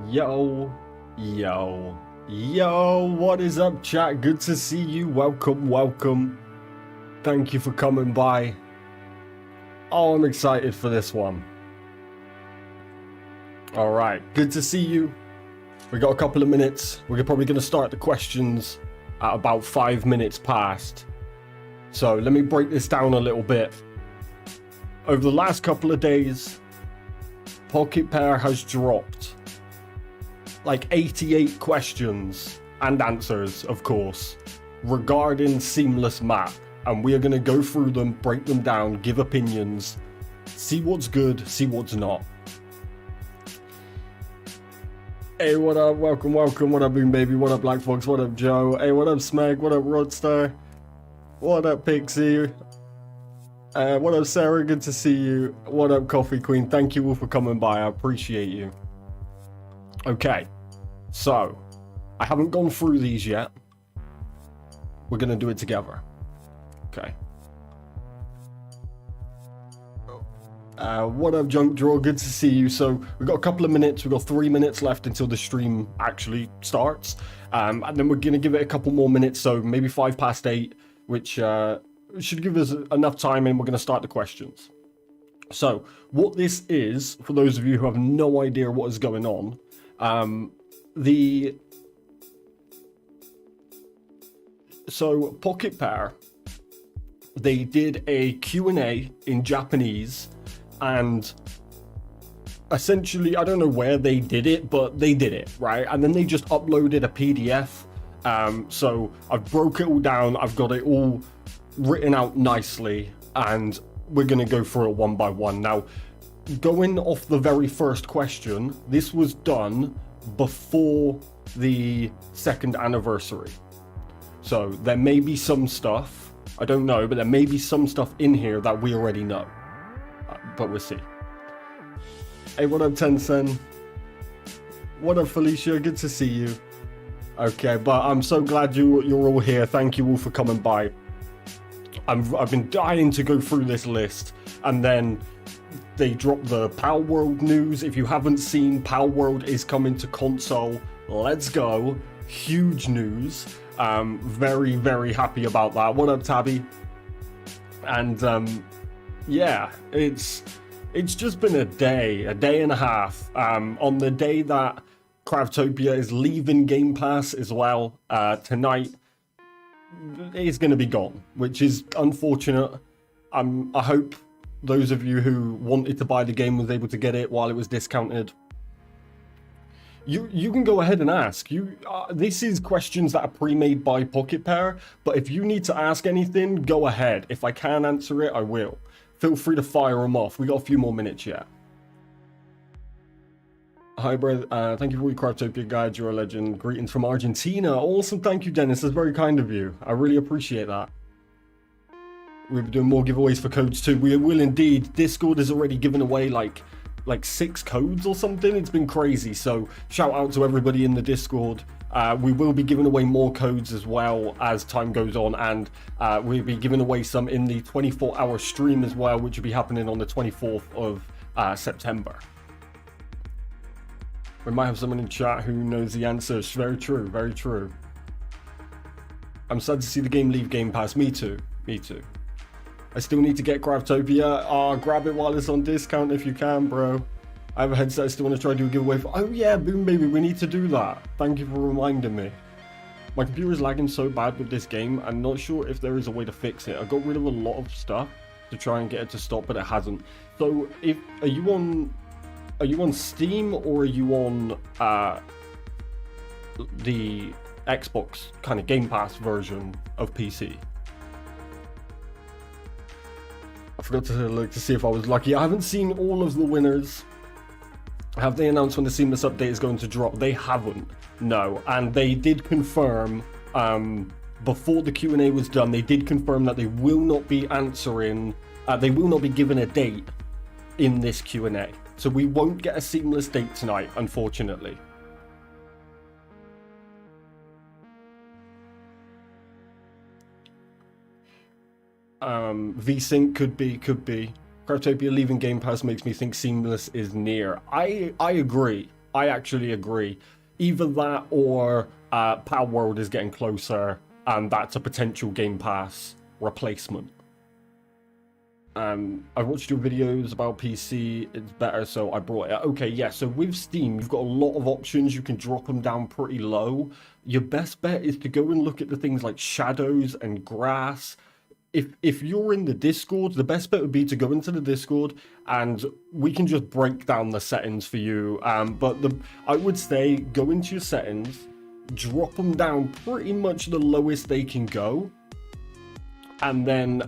Yo, yo, what is up, chat? Good to see you. Welcome. Thank you for coming by. Oh, I'm excited for this one. All right, good to see you. We got a couple of minutes. We're probably going to start the questions at about 5 minutes past. So let me break this down a little bit. Over the last couple of days, Pocketpair has dropped like 88 questions and answers, of course, regarding Seamless Map. And we are going to go through them, break them down, give opinions, see what's good, see what's not. Hey, what up? Welcome. What up, Boom Baby? What up, Black Fox? What up, Joe? Hey, what up, Smeg? What up, Rodstar? What up, Pixie? What up, Sarah? Good to see you. What up, Coffee Queen? Thank you all for coming by. I appreciate you. Okay, so I haven't gone through these yet. We're gonna do it together. Okay. What up, Junk Draw? Good to see you. So we've got a couple of minutes. We've got 3 minutes left until the stream actually starts. And then we're gonna give it a couple more minutes. So maybe 8:05, which should give us enough time, and we're gonna start the questions. So what this is, for those of you who have no idea what is going on, so Pocketpair, they did a Q&A in Japanese, and essentially, I don't know where they did it, but they did it, right? And then they just uploaded a PDF. So I've broke it all down, I've got it all written out nicely, and we're gonna go through it one by one. Now, going off the very first question, this was done before the 2nd anniversary. So there may be some stuff, I don't know, but there may be some stuff in here that we already know. But we'll see. Hey, what up, Tencent? What up, Felicia? Good to see you. Okay, but I'm so glad you're all here. Thank you all for coming by. I've been dying to go through this list, and then they dropped the Pal World news. If you haven't seen, Pal World is coming to console. Let's go. Huge news. Very, very happy about that. What up, Tabby? And yeah, it's just been a day and a half. On the day that Craftopia is leaving Game Pass as well, tonight, it's going to be gone, which is unfortunate. I hope those of you who wanted to buy the game was able to get it while it was discounted. You can go ahead and ask. This is questions that are pre-made by Pocketpair, but if you need to ask anything, go ahead. If I can answer it, I will. Feel free to fire them off. We got a few more minutes yet. Hi, brother. Thank you for your Craftopia guide. You're a legend. Greetings from Argentina. Awesome. Thank you, Dennis. That's very kind of you. I really appreciate that. We'll be doing more giveaways for codes too. We will indeed. Discord has already given away like 6 codes or something. It's been crazy. So shout out to everybody in the Discord. We will be giving away more codes as well as time goes on, and we'll be giving away some in the 24-hour stream as well, which will be happening on the 24th of September. We might have someone in chat who knows the answers. Very true, very true. I'm sad to see the game leave Game Pass. Me too, me too. I still need to get Craftopia. Grab it while it's on discount if you can, bro. I have a headset I still want to try to do a giveaway for. Oh yeah, Boom Baby, we need to do that. Thank you for reminding me. My computer is lagging so bad with this game. I'm not sure if there is a way to fix it. I got rid of a lot of stuff to try and get it to stop, but it hasn't. So are you on Steam, or are you on the Xbox kind of Game Pass version of PC? I forgot to look to see if I was lucky. I haven't seen all of the winners. Have they announced when the Seamless update is going to drop? They haven't, no. And they did confirm, before the Q&A was done, they did confirm that they will not be answering, they will not be given a date in this Q&A. So we won't get a Seamless date tonight, unfortunately. VSync could be. Craftopia leaving Game Pass makes me think Seamless is near. I agree. I actually agree. Either that or Power World is getting closer, and that's a potential Game Pass replacement. I watched your videos about PC, it's better, so I brought it. Okay, yeah, so with Steam, you've got a lot of options. You can drop them down pretty low. Your best bet is to go and look at the things like shadows and grass. If you're in the Discord, the best bet would be to go into the Discord, and we can just break down the settings for you. But I would say go into your settings, drop them down pretty much the lowest they can go, and then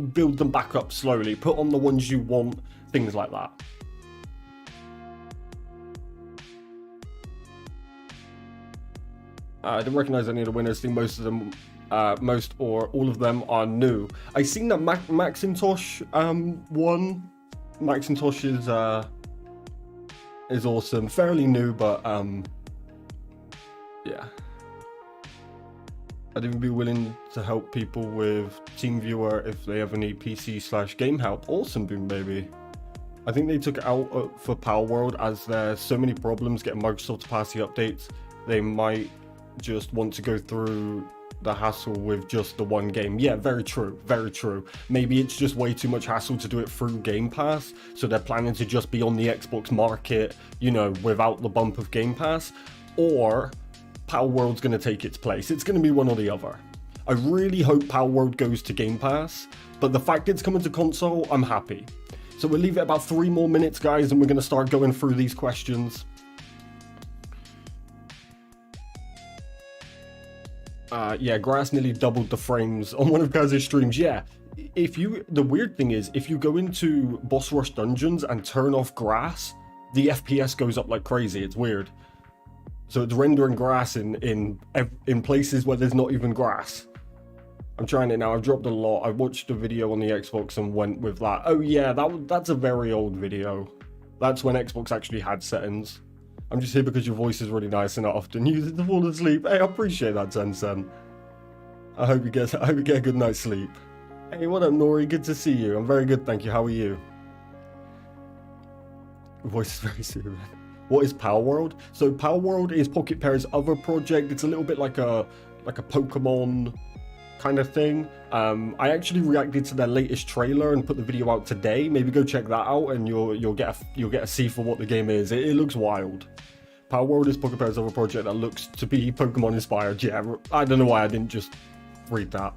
build them back up slowly. Put on the ones you want, things like that. I didn't recognize any of the winners. I think most of them, most or all of them are new. I seen that Macintosh won. Macintosh is awesome. Fairly new, but yeah. I'd even be willing to help people with TeamViewer if they ever need PC/game help. Awesome, Boom Baby. I think they took it out for Power World as there's so many problems getting Microsoft to pass the updates. They might just want to go through the hassle with just the one game. Yeah, very true, very true. Maybe it's just way too much hassle to do it through Game Pass, so they're planning to just be on the Xbox market, you know, without the bump of Game Pass, or Power World's going to take its place. It's going to be one or the other. I really hope Power World goes to Game Pass, but the fact it's coming to console, I'm happy. So we'll leave it about 3 more minutes, guys, and we're going to start going through these questions. Yeah, grass nearly doubled the frames on one of Kaz's streams. Yeah, the weird thing is, if you go into boss rush dungeons and turn off grass, the FPS goes up like crazy. It's weird. So it's rendering grass in places where there's not even grass. I'm trying it now. I've dropped a lot. I watched a video on the Xbox and went with that. Oh yeah, that's a very old video. That's when Xbox actually had settings. I'm just here because your voice is really nice and I often use it to fall asleep. Hey, I appreciate that, Sen. I hope you get a good night's sleep. Hey, what up, Nori? Good to see you. I'm very good, thank you. How are you? Your voice is very soothing. What is Power World? So Power World is Pocketpair's other project. It's a little bit like a Pokemon kind of thing. I actually reacted to their latest trailer and put the video out today. Maybe go check that out and you'll get a see for what the game is. It looks wild. Power World is Pocketpair's other project that looks to be Pokemon inspired. Yeah, I don't know why I didn't just read that.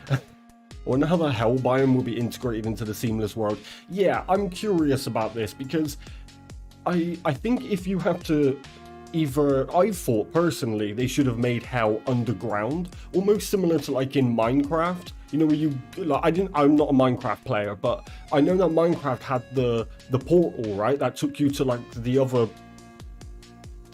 I wonder how the Hell biome will be integrated into the Seamless world. Yeah, I'm curious about this because I think if you have to I thought personally they should have made Hell underground, almost similar to like in Minecraft. You know, where you like, I'm not a Minecraft player, but I know that Minecraft had the portal, right? That took you to like the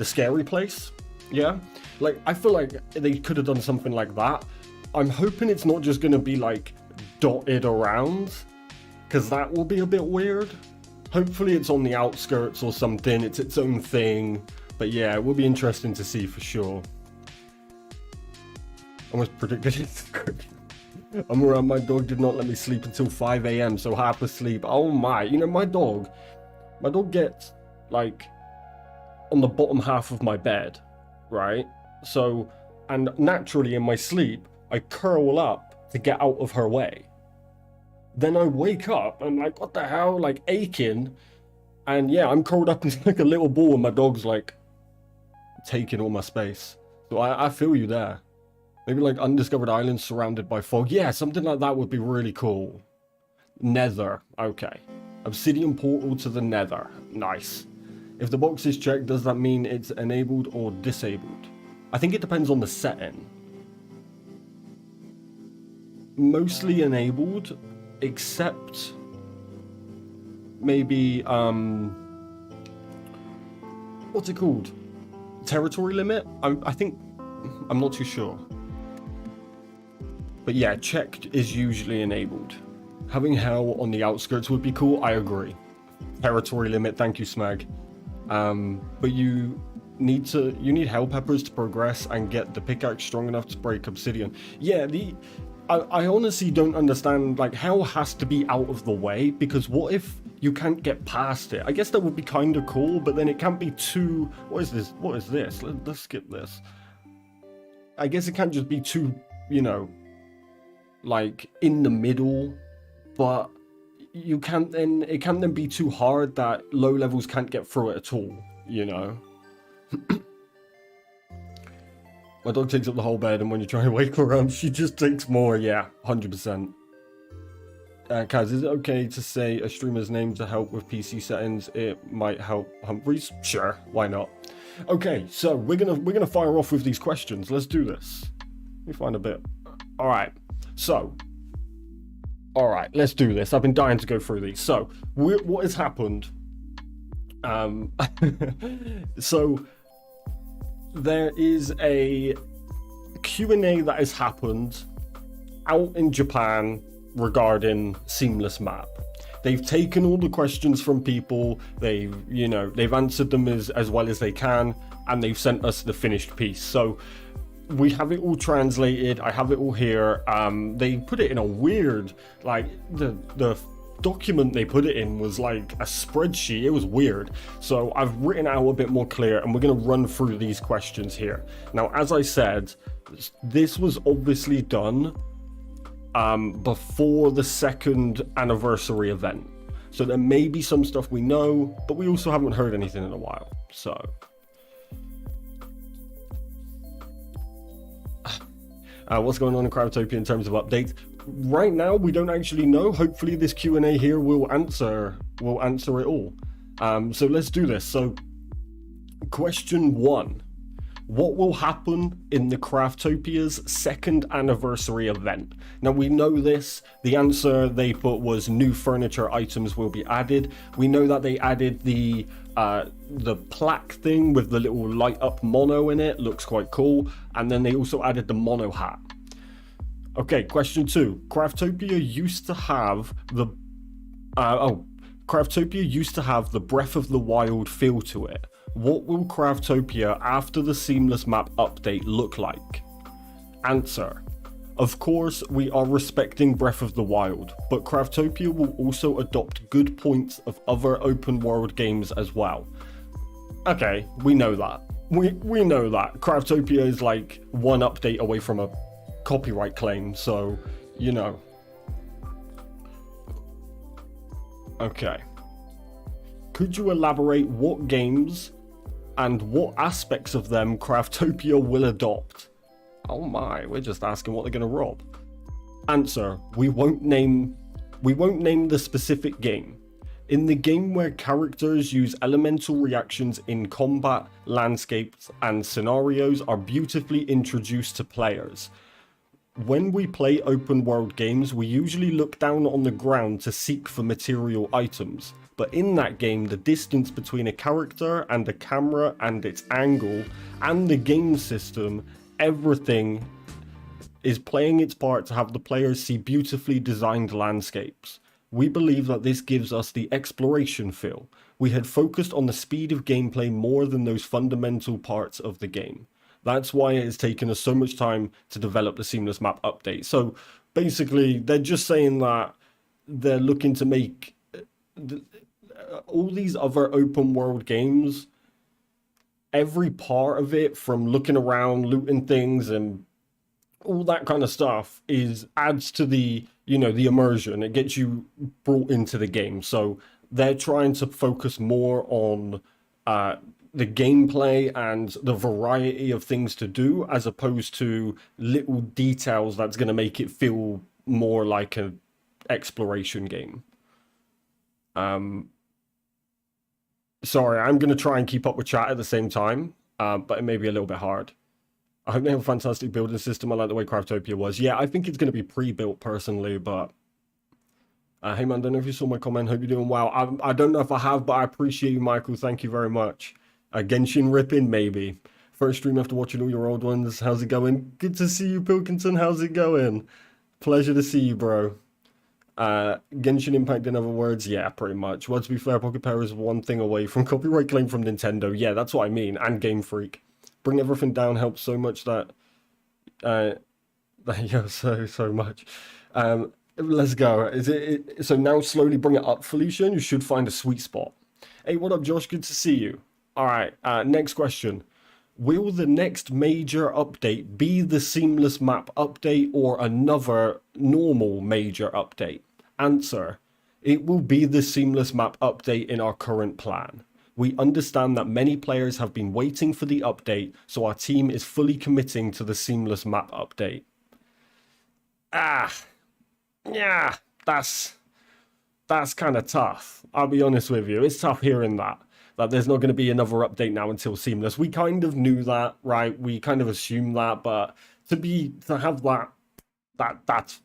scary place. Yeah, like I feel like they could have done something like that. I'm hoping it's not just gonna be like dotted around, because that will be a bit weird. Hopefully it's on the outskirts or something, it's its own thing. But yeah, it will be interesting to see for sure. Almost predicted it. I'm around, my dog did not let me sleep until 5 AM, so half asleep. Oh my, you know, my dog gets like on the bottom half of my bed, right? So, and naturally in my sleep, I curl up to get out of her way. Then I wake up, I'm like, what the hell, like aching. And yeah, I'm curled up into like a little ball and my dog's like taking all my space. So I feel you there. Maybe like undiscovered islands surrounded by fog. Yeah, something like that would be really cool. Nether, okay. Obsidian portal to the Nether, nice. If the box is checked, does that mean it's enabled or disabled? I think it depends on the setting. Mostly enabled, except maybe what's it called, territory limit. I think I'm not too sure, but yeah, checked is usually enabled. Having Hell on the outskirts would be cool. I agree. Territory limit, thank you, Smag. But you need Hell peppers to progress and get the pickaxe strong enough to break obsidian. Yeah, I honestly don't understand, like, Hell has to be out of the way, because what if you can't get past it. I guess that would be kind of cool, but then it can't be too... What is this? What is this? Let's skip this. I guess it can't just be too, you know, like in the middle, but you can't then... It can't then be too hard that low levels can't get through it at all, you know? My dog takes up the whole bed, and when you try to wake her up, she just takes more. Yeah, 100%. Kaz, is it okay to say a streamer's name to help with PC settings? It might help Humphreys. Sure, why not? Okay, so we're gonna fire off with these questions. Let's do this. Let me find a bit. All right, so. All right, let's do this. I've been dying to go through these. So, what has happened? So. There is a Q&A that has happened out in Japan regarding Seamless Map. They've taken all the questions from people, they've answered them as well as they can, and they've sent us the finished piece. So we have it all translated, I have it all here. They put it in a weird, like, the document they put it in was like a spreadsheet. It was weird. So I've written out a bit more clear, and we're going to run through these questions here. Now, as I said, this was obviously done before the 2nd anniversary event. So there may be some stuff we know, but we also haven't heard anything in a while. So what's going on in Craftopia in terms of updates? Right now, we don't actually know. Hopefully this Q&A here will answer it all. So let's do this. So question 1. What will happen in the Craftopia's 2nd anniversary event? Now, we know this. The answer they put was new furniture items will be added. We know that they added the plaque thing with the little light up mono in it. Looks quite cool. And then they also added the mono hat. Okay, question 2. Craftopia used to have the Craftopia used to have the Breath of the Wild feel to it. What will Craftopia after the Seamless Map update look like? Answer. Of course, we are respecting Breath of the Wild, but Craftopia will also adopt good points of other open world games as well. Okay, we know that. We know that. Craftopia is like one update away from a copyright claim, so you know. Okay, could you elaborate what games and what aspects of them Craftopia will adopt? Oh my, we're just asking what they're gonna rob. Answer. We won't name the specific game. In the game where characters use elemental reactions in combat, landscapes and scenarios are beautifully introduced to players. When we play open world games, we usually look down on the ground to seek for material items, but in that game, the distance between a character and the camera and its angle and the game system, everything is playing its part to have the players see beautifully designed landscapes. We believe that this gives us the exploration feel. We had focused on the speed of gameplay more than those fundamental parts of the game. That's why it has taken us so much time to develop the Seamless Map update. So basically, they're just saying that they're looking to make all these other open world games, every part of it, from looking around, looting things, and all that kind of stuff, adds to the, you know, the immersion. It gets you brought into the game. So they're trying to focus more on the gameplay and the variety of things to do, as opposed to little details that's going to make it feel more like an exploration game. Sorry, I'm going to try and keep up with chat at the same time, but it may be a little bit hard. I hope they have a fantastic building system. I like the way Craftopia was. Yeah, I think it's going to be pre-built personally, but hey man, don't know if you saw my comment. Hope you're doing well. I don't know if I have, but I appreciate you, Michael. Thank you very much. Genshin ripping, maybe. First stream after watching all your old ones. How's it going? Good to see you, Pilkington. How's it going? Pleasure to see you, bro. Genshin Impact, in other words, yeah, pretty much. Well, to be fair, Pocketpair is one thing away from copyright claim from Nintendo. Yeah, that's what I mean. And Game Freak. Bring everything down helps so much that... yeah, so much. Let's go. So now slowly bring it up, Felicia, and you should find a sweet spot. Hey, what up, Josh? Good to see you. All right, next question. Will the next major update be the Seamless Map update or another normal major update? Answer. It will be the Seamless Map update in our current plan. We understand that many players have been waiting for the update, so our team is fully committing to the Seamless Map update. Yeah, that's kind of tough. I'll be honest with you. It's tough hearing that there's not going to be another update now until Seamless. We kind of knew that, right? We kind of assumed that, but to have that's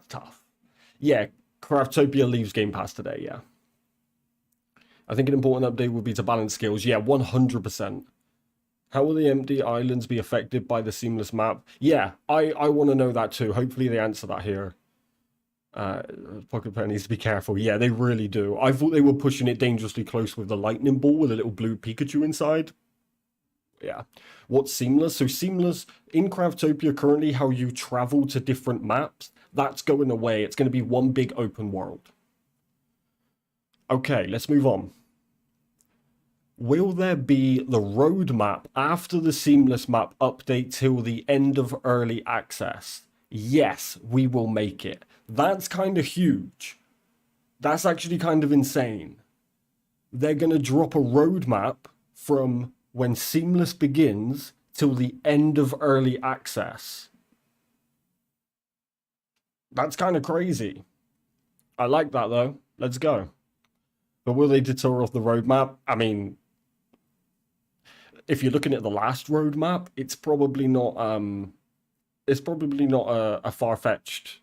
tough. Yeah, Craftopia leaves Game Pass today, yeah. I think an important update would be to balance skills. Yeah, 100%. How will the empty islands be affected by the Seamless Map? Yeah, I want to know that too. Hopefully they answer that here. Pocketpair needs to be careful. Yeah, they really do. I thought they were pushing it dangerously close with the lightning ball with a little blue Pikachu inside. Yeah. What's Seamless? So Seamless, in Craftopia currently, how you travel to different maps, that's going away. It's going to be one big open world. Okay, let's move on. Will there be the roadmap after the Seamless Map update till the end of early access? Yes, we will make it. That's kind of huge. That's actually kind of insane. They're going to drop a roadmap from when Seamless begins till the end of early access. That's kind of crazy. I like that though. Let's go. But will they deter off the roadmap? I mean, if you're looking at the last roadmap, it's probably not a far-fetched,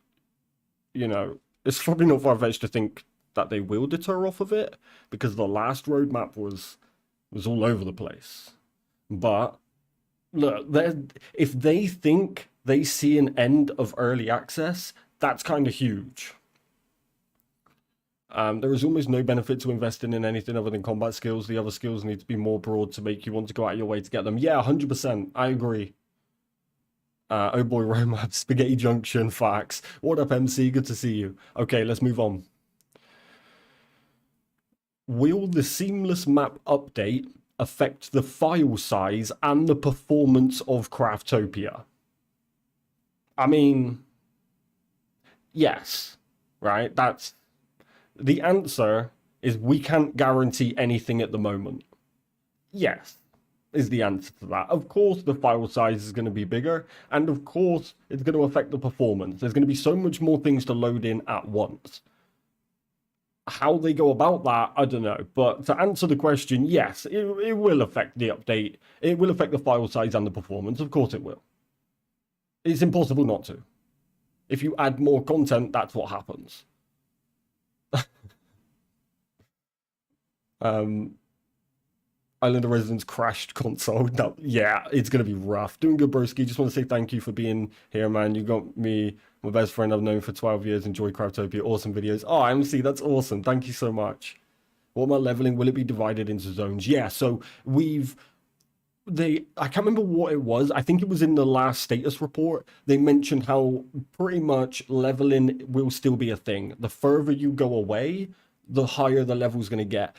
it's probably not far-fetched to think that they will deter off of it, because the last roadmap was all over the place. But look, if they think they see an end of early access, that's kind of huge. There is almost no benefit to investing in anything other than combat skills. The other skills need to be more broad to make you want to go out of your way to get them. Yeah, 100%. I agree. Oh boy, roadmap, Spaghetti Junction, facts. What up, MC? Good to see you. Okay, let's move on. Will the Seamless Map update affect the file size and the performance of Craftopia? I mean, yes, right? That's the answer. Is we can't guarantee anything at the moment. Yes, is the answer to that. Of course, the file size is going to be bigger, and of course, it's going to affect the performance. There's going to be so much more things to load in at once. How they go about that, I don't know. But to answer the question, yes, it will affect the update. It will affect the file size and the performance. Of course it will. It's impossible not to. If you add more content, that's what happens. Islander Residence crashed console. No, yeah, it's going to be rough. Doing good, broski. Just want to say thank you for being here, man. You got me, my best friend I've known for 12 years. Enjoy Craftopia. Awesome videos. Oh, MC, that's awesome. Thank you so much. What about leveling? Will it be divided into zones? Yeah, so I can't remember what it was. I think it was in the last status report. They mentioned how pretty much leveling will still be a thing. The further you go away, the higher the level's going to get.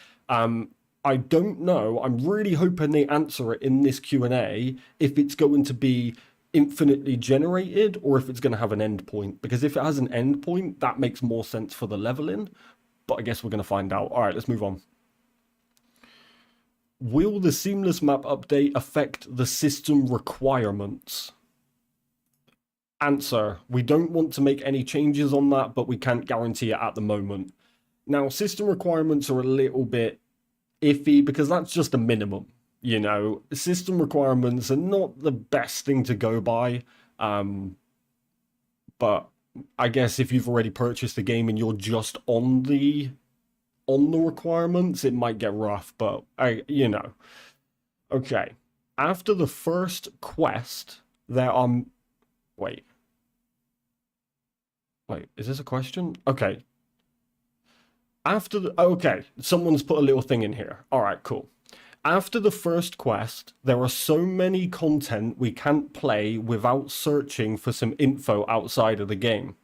I don't know. I'm really hoping they answer it in this Q&A if it's going to be infinitely generated or if it's going to have an end point. Because if it has an end point, that makes more sense for the leveling. But I guess we're going to find out. All right, let's move on. Will the Seamless Map update affect the system requirements? Answer. We don't want to make any changes on that, but we can't guarantee it at the moment. Now, system requirements are a little bit iffy because that's just a minimum, system requirements are not the best thing to go by, but I guess if you've already purchased the game and you're just on the requirements, it might get rough, but okay, after the first quest there are wait, is this a question? Okay. Okay, someone's put a little thing in here. All right, cool. After the first quest, there are so many content we can't play without searching for some info outside of the game.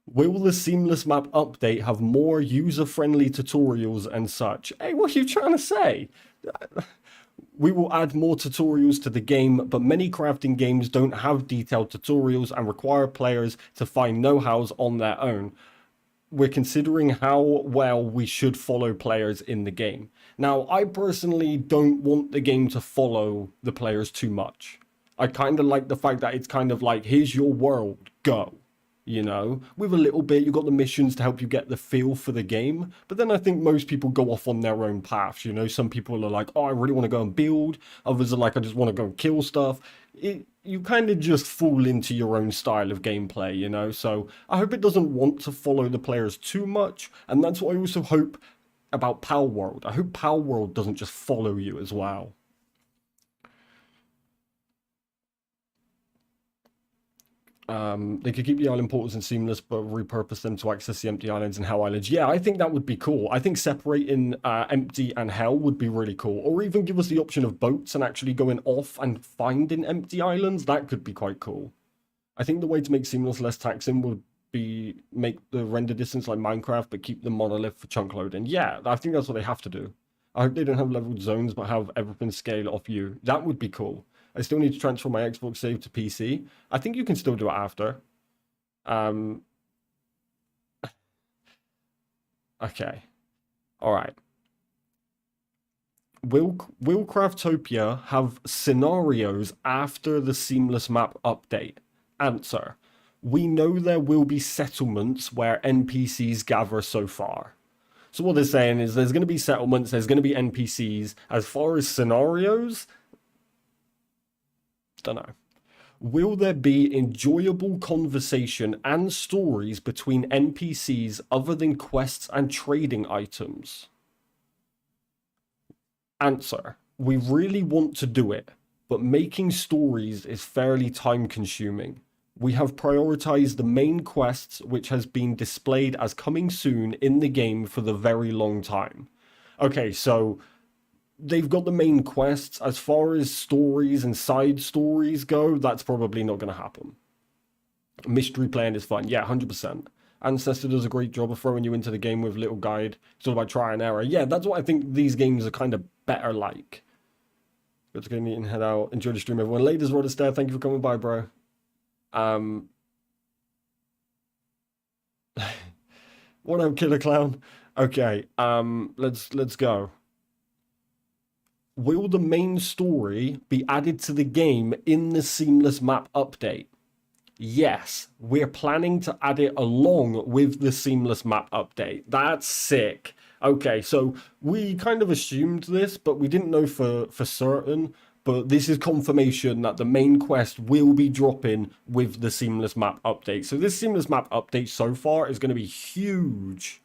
Will the Seamless Map update have more user-friendly tutorials and such? Hey, what are you trying to say? We will add more tutorials to the game, but many crafting games don't have detailed tutorials and require players to find know-hows on their own. We're considering how well we should follow players in the game. Now, I personally don't want the game to follow the players too much. I kind of like the fact that it's kind of like, here's your world, go. You know, with a little bit, you've got the missions to help you get the feel for the game. But then I think most people go off on their own paths. You know, some people are like, oh, I really want to go and build. Others are like, I just want to go and kill stuff. You kind of just fall into your own style of gameplay, you know? So I hope it doesn't want to follow the players too much. And that's what I also hope about Pal World. I hope Pal World doesn't just follow you as well. They could keep the island portals in Seamless, but repurpose them to access the empty islands and Hell Islands. Yeah, I think that would be cool. I think separating empty and Hell would be really cool. Or even give us the option of boats and actually going off and finding empty islands. That could be quite cool. I think the way to make Seamless less taxing would be make the render distance like Minecraft, but keep the monolith for chunk loading. Yeah, I think that's what they have to do. I hope they don't have leveled zones, but have everything scale off you. That would be cool. I still need to transfer my Xbox save to PC. I think you can still do it after. Okay. All right. Will Craftopia have scenarios after the Seamless Map update? Answer. We know there will be settlements where NPCs gather so far. So what they're saying is there's going to be settlements, there's going to be NPCs. As far as scenarios, don't know. Will there be enjoyable conversation and stories between NPCs other than quests and trading items? Answer. We really want to do it, but making stories is fairly time consuming. We have prioritized the main quests, which has been displayed as coming soon in the game for the very long time. Okay, so they've got the main quests. As far as stories and side stories go, that's probably not going to happen. Mystery playing is fun. Yeah, 100%. Ancestor does a great job of throwing you into the game with a little guide. It's all about try and error. Yeah, that's what I think these games are kind of better like. Good to go meet and head out. Enjoy the stream, everyone. Ladies, Rod Astaire, thank you for coming by, bro. What up, Killer Clown? Okay, let's go. Will the main story be added to the game in the Seamless Map update? Yes, we're planning to add it along with the Seamless Map update. That's sick. Okay, so we kind of assumed this, but we didn't know for certain. But this is confirmation that the main quest will be dropping with the Seamless Map update. So this Seamless Map update so far is going to be huge.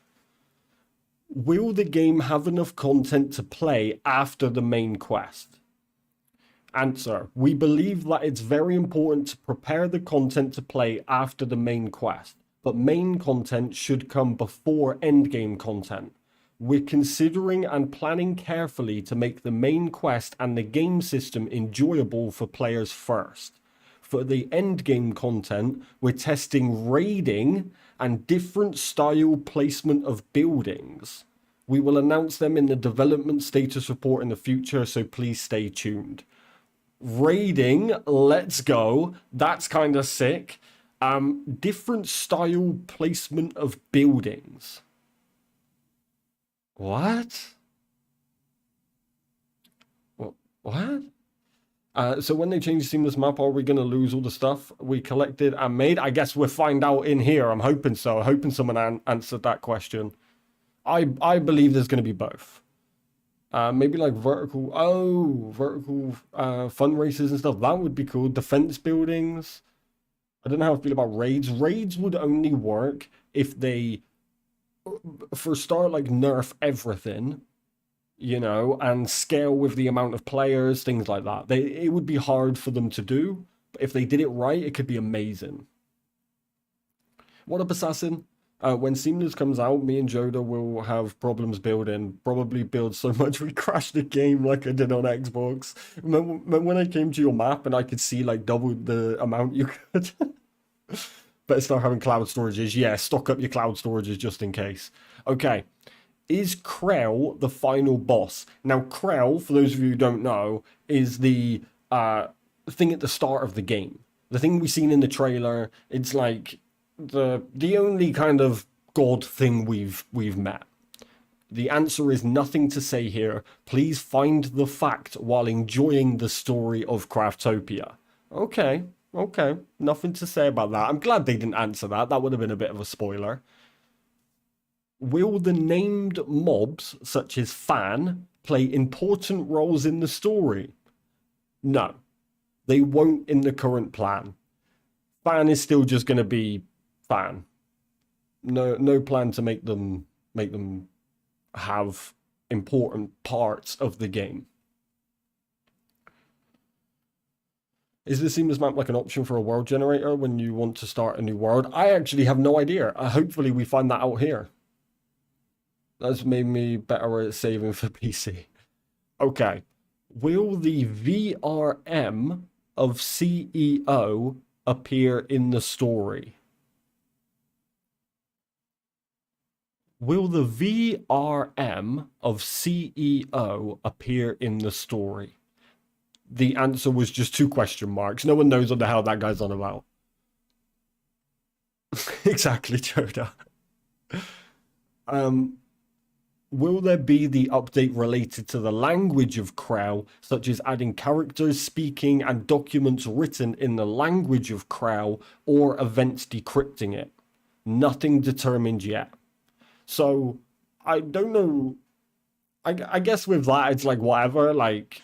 Will the game have enough content to play after the main quest? Answer. We believe that it's very important to prepare the content to play after the main quest, but main content should come before endgame content. We're considering and planning carefully to make the main quest and the game system enjoyable for players first. For the endgame content, we're testing raiding and different style placement of buildings. We will announce them in the development status report in the future, so please stay tuned. Raiding, let's go. That's kind of sick. Different style placement of buildings. What? What? So when they change the Seamless Map, are we going to lose all the stuff we collected and made? I guess we'll find out in here. I'm hoping so. I'm hoping someone answered that question. I believe there's going to be both. Maybe like vertical fun races and stuff. That would be cool. Defense buildings. I don't know how I feel about raids. Raids would only work if they, for a start, like nerf everything, you know, and scale with the amount of players, things like that. It would be hard for them to do, but if they did it right, it could be amazing. What up, Assassin? When Seamless comes out, me and Joda will have problems building. Probably build so much we crash the game like I did on Xbox. Remember when I came to your map and I could see like double the amount you could? Better start having cloud storages. Yeah, stock up your cloud storages just in case. Okay. Is Krell the final boss? Now, Krell, for those of you who don't know, is the thing at the start of the game. The thing we've seen in the trailer. It's like the only kind of god thing we've met. The answer is nothing to say here. Please find the fact while enjoying the story of Craftopia. Okay, okay. Nothing to say about that. I'm glad they didn't answer that. That would have been a bit of a spoiler. Will the named mobs, such as Fan, play important roles in the story? No. They won't in the current plan. Fan is still just going to be Fan. No plan to make them have important parts of the game. Is the seamless map like an option for a world generator when you want to start a new world? I actually have no idea. Hopefully we find that out here. That's made me better at saving for PC. Okay. Will the VRM of CEO appear in the story? Will the VRM of CEO appear in the story? The answer was just 2 question marks. No one knows what the hell that guy's on about. Exactly, Joda. Will there be the update related to the language of Krell, such as adding characters speaking and documents written in the language of Krell, or events decrypting it? Nothing determined yet. So, I don't know. I guess with that, it's like whatever. Like,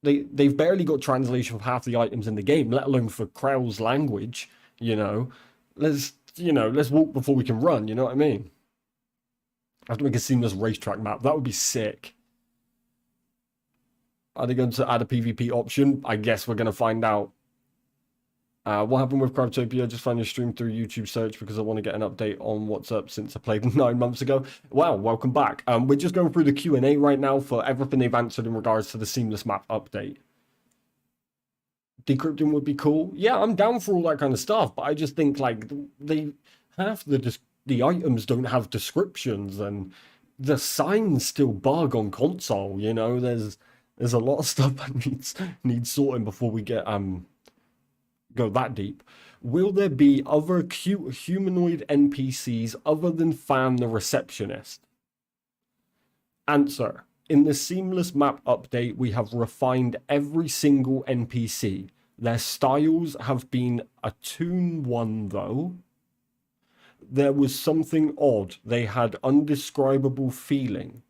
they've barely got translation of half the items in the game, let alone for Krell's language. You know, let's walk before we can run. You know what I mean? I have to make a seamless racetrack map. That would be sick. Are they going to add a PvP option? I guess we're going to find out. What happened with Craftopia? I just found your stream through YouTube search because I want to get an update on what's up since I played 9 months ago. Wow, welcome back. We're just going through the Q&A right now for everything they've answered in regards to the seamless map update. Decrypting would be cool. Yeah, I'm down for all that kind of stuff, but I just think like they have the items don't have descriptions and the signs still bug on console. You know, there's a lot of stuff that needs sorting before we get go that deep. Will there be other cute humanoid NPCs other than Fan the receptionist? Answer. In the seamless map update, we have refined every single NPC. Their styles have been a Toon 1 though. There was something odd. They had undescribable feeling.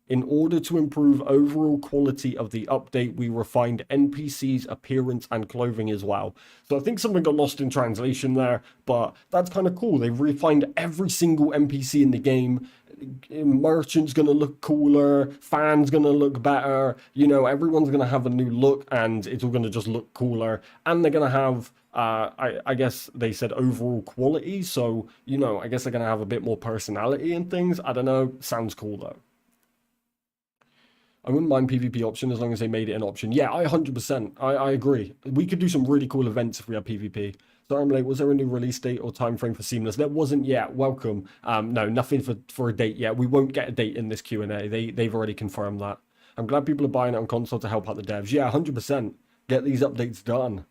In order to improve overall quality of the update, we refined NPCs' appearance and clothing as well. So I think something got lost in translation there, but that's kind of cool. They've refined every single NPC in the game. Merchant's going to look cooler, Fan's going to look better, you know, everyone's going to have a new look and it's all going to just look cooler. And they're going to have, I guess they said overall quality. So, you know, I guess they're going to have a bit more personality and things. I don't know. Sounds cool though. I wouldn't mind PvP option as long as they made it an option. Yeah, I 100%. I agree. We could do some really cool events if we had PvP. Sorry I'm late. Was there a new release date or time frame for Seamless? There wasn't yet. Welcome. No, nothing for a date yet. We won't get a date in this Q&A. They've already confirmed that. I'm glad people are buying it on console to help out the devs. Yeah, 100%. Get these updates done.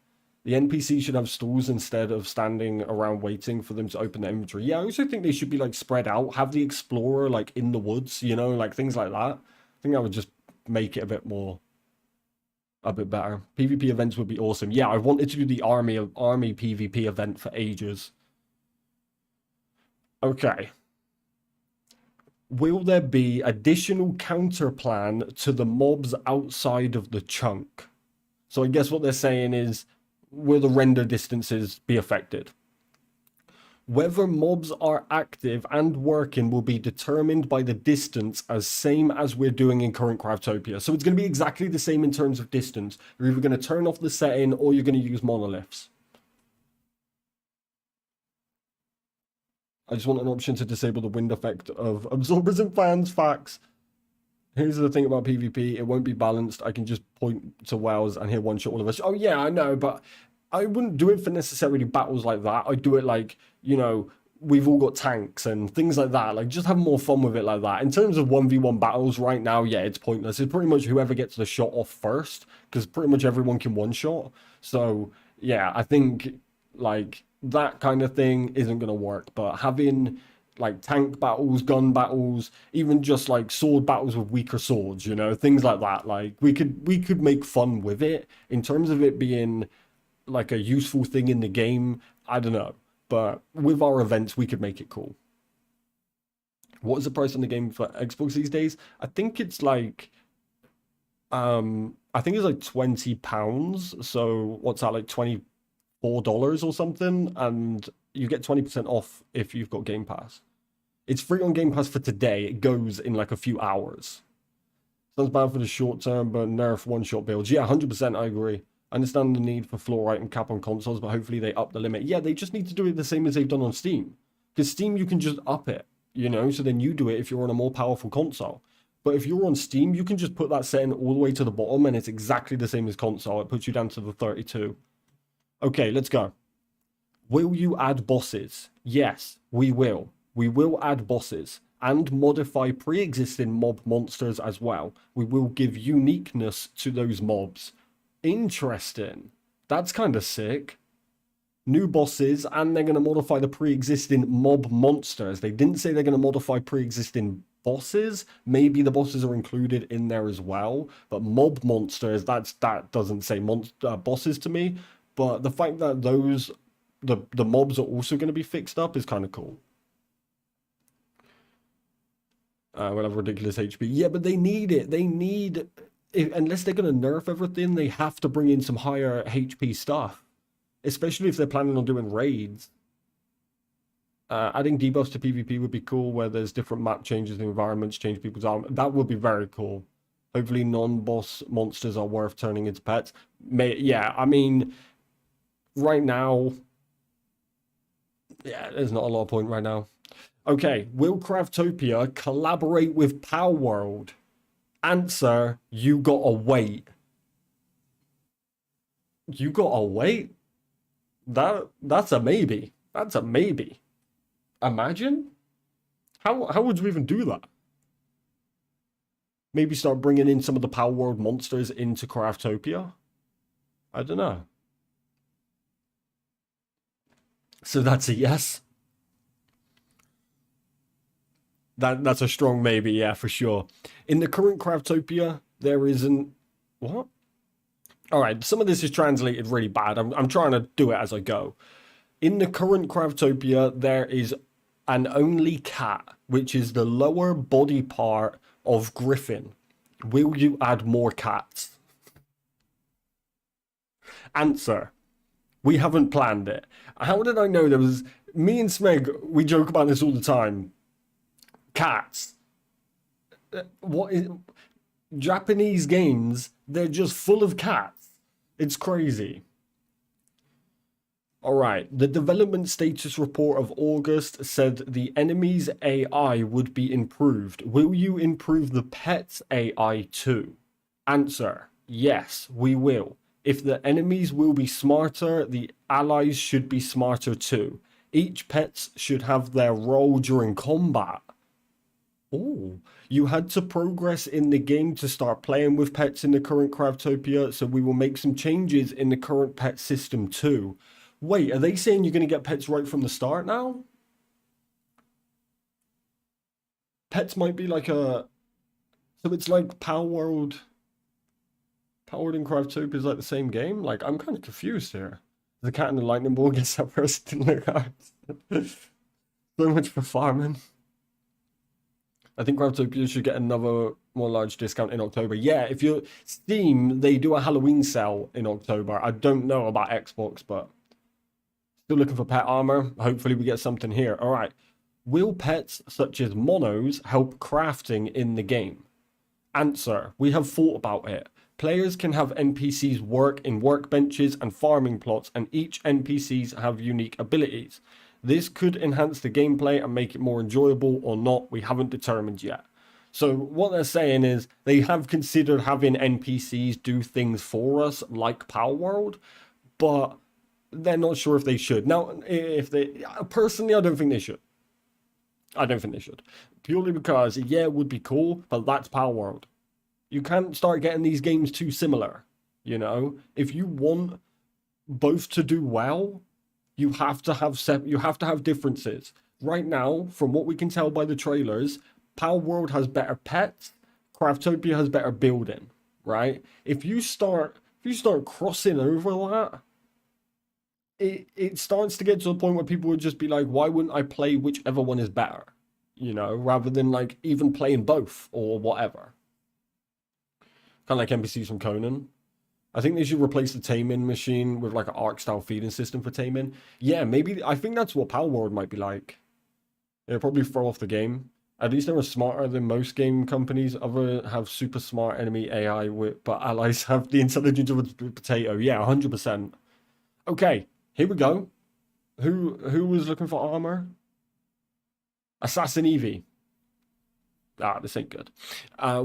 The NPC should have stalls instead of standing around waiting for them to open their inventory. Yeah, I also think they should be like spread out. Have the explorer like in the woods, you know, like things like that. I think that would just make it a bit better. PvP events would be awesome. Yeah, I wanted to do the army PvP event for ages. Okay. Will there be additional counter plan to the mobs outside of the chunk? So I guess what they're saying is, will the render distances be affected? Whether mobs are active and working will be determined by the distance, as same as we're doing in current Craftopia. So it's going to be exactly the same in terms of distance. You're either going to turn off the setting or you're going to use monoliths. I just want an option to disable the wind effect of absorbers and fans. Facts. Here's the thing about PvP. It won't be balanced. I can just point to wells and he'll one-shot all of us. Oh yeah, I know, but I wouldn't do it for necessarily battles like that. I'd do it like, you know, we've all got tanks and things like that. Like, just have more fun with it like that. In terms of 1v1 battles right now, yeah, it's pointless. It's pretty much whoever gets the shot off first, because pretty much everyone can one-shot. So, yeah, I think, like, that kind of thing isn't going to work. But having, like, tank battles, gun battles, even just, like, sword battles with weaker swords, you know, things like that. Like, we could make fun with it. In terms of it being, like, a useful thing in the game, I don't know. But with our events, we could make it cool. What is the price on the game for Xbox these days? I think it's like, I think it's like £20. So what's that, like $24 or something? And you get 20% off if you've got Game Pass. It's free on Game Pass for today. It goes in like a few hours. Sounds bad for the short term, but nerf one-shot builds. Yeah, 100% I agree. I understand the need for floor item cap on consoles, but hopefully they up the limit. Yeah, they just need to do it the same as they've done on Steam. Because Steam, you can just up it, you know? So then you do it if you're on a more powerful console. But if you're on Steam, you can just put that setting all the way to the bottom, and it's exactly the same as console. It puts you down to the 32. Okay, let's go. Will you add bosses? Yes, we will. We will add bosses and modify pre-existing mob monsters as well. We will give uniqueness to those mobs. Interesting. That's kind of sick. New bosses, and they're going to modify the pre-existing mob monsters. They didn't say they're going to modify pre-existing bosses. Maybe the bosses are included in there as well. But mob monsters, that doesn't say bosses to me. But the fact that the mobs are also going to be fixed up is kind of cool. We'll have ridiculous HP. Yeah, but they need it. They need... unless they're going to nerf everything, they have to bring in some higher HP stuff. Especially if they're planning on doing raids. Adding debuffs to PvP would be cool, where there's different map changes, environments, change people's armor. That would be very cool. Hopefully non-boss monsters are worth turning into pets. Yeah, I mean, right now... yeah, there's not a lot of point right now. Okay, will Craftopia collaborate with Palworld? Answer, you gotta wait. You gotta wait? That's a maybe. That's a maybe. Imagine? How would you even do that? Maybe start bringing in some of the Palworld monsters into Craftopia? I don't know. So that's a yes? That's a strong maybe, yeah, for sure. In the current Craftopia, there isn't... what? Alright, some of this is translated really bad. I'm trying to do it as I go. In the current Craftopia, there is an only cat, which is the lower body part of Griffin. Will you add more cats? Answer. We haven't planned it. How did I know there was... me and Smeg, we joke about this all the time. Cats. What is... Japanese games, they're just full of cats. It's crazy. Alright, the development status report of August said the enemy's AI would be improved. Will you improve the pet's AI too? Answer, yes, we will. If the enemies will be smarter, the allies should be smarter too. Each pet should have their role during combat. Oh, you had to progress in the game to start playing with pets in the current Craftopia, so we will make some changes in the current pet system too. Wait, are they saying you're going to get pets right from the start now? Pets might be like a... so it's like Palworld... Palworld and Craftopia is like the same game? Like, I'm kind of confused here. The cat and the lightning ball gets that person in their cards. So much for farming. I think Craftopia should get another more large discount in October. Yeah, if you're Steam, they do a Halloween sale in October. I don't know about Xbox, but still looking for pet armor. Hopefully we get something here. All right. Will pets such as monos help crafting in the game? Answer, we have thought about it. Players can have NPCs work in workbenches and farming plots, and each NPCs have unique abilities. This could enhance the gameplay and make it more enjoyable or not. We haven't determined yet. So what they're saying is they have considered having NPCs do things for us like Palworld, but they're not sure if they should. Now, if they, personally, I don't think they should. I don't think they should. Purely because, yeah, it would be cool, but that's Power World. You can't start getting these games too similar, you know? If you want both to do well, you have to have differences. Right now, from what we can tell by the trailers, Power World has better pets, Craftopia has better building, right? If you start crossing over that, it starts to get to a point where people would just be like, why wouldn't I play whichever one is better? You know, rather than like even playing both or whatever. Kind of like NPCs from Conan. I think they should replace the taming machine with like an arc style feeding system for taming. Yeah, maybe, I think that's what Power World might be like. It'll probably throw off the game. At least they were smarter than most game companies. Other have super smart enemy AI, but allies have the intelligence of a potato. Yeah, 100%. Okay, here we go. Who was looking for armor? Assassin Eevee. Ah, this ain't good.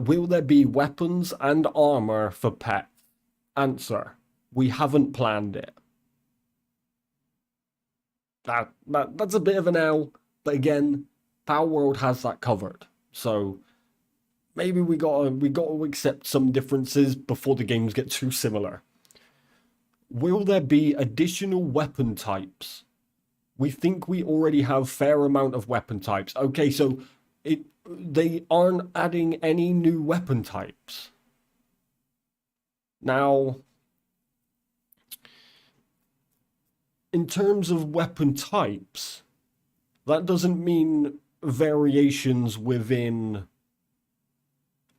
Will there be weapons and armor for pets? Answer: we haven't planned it. That's a bit of an L, but again, Power World has that covered. So maybe we gotta accept some differences before the games get too similar. Will there be additional weapon types? We think we already have fair amount of weapon types. Okay, so they aren't adding any new weapon types. Now, in terms of weapon types, that doesn't mean variations within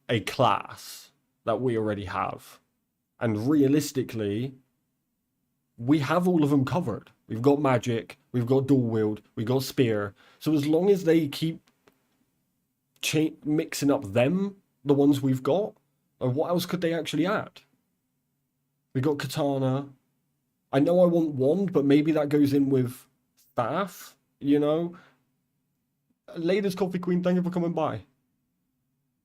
a class that we already have. And realistically, we have all of them covered. We've got magic, we've got dual wield, we've got spear. So as long as they keep mixing up them, the ones we've got, and what else could they actually add? We got katana. I know I want wand, but maybe that goes in with staff, you know? Ladies Coffee Queen, thank you for coming by.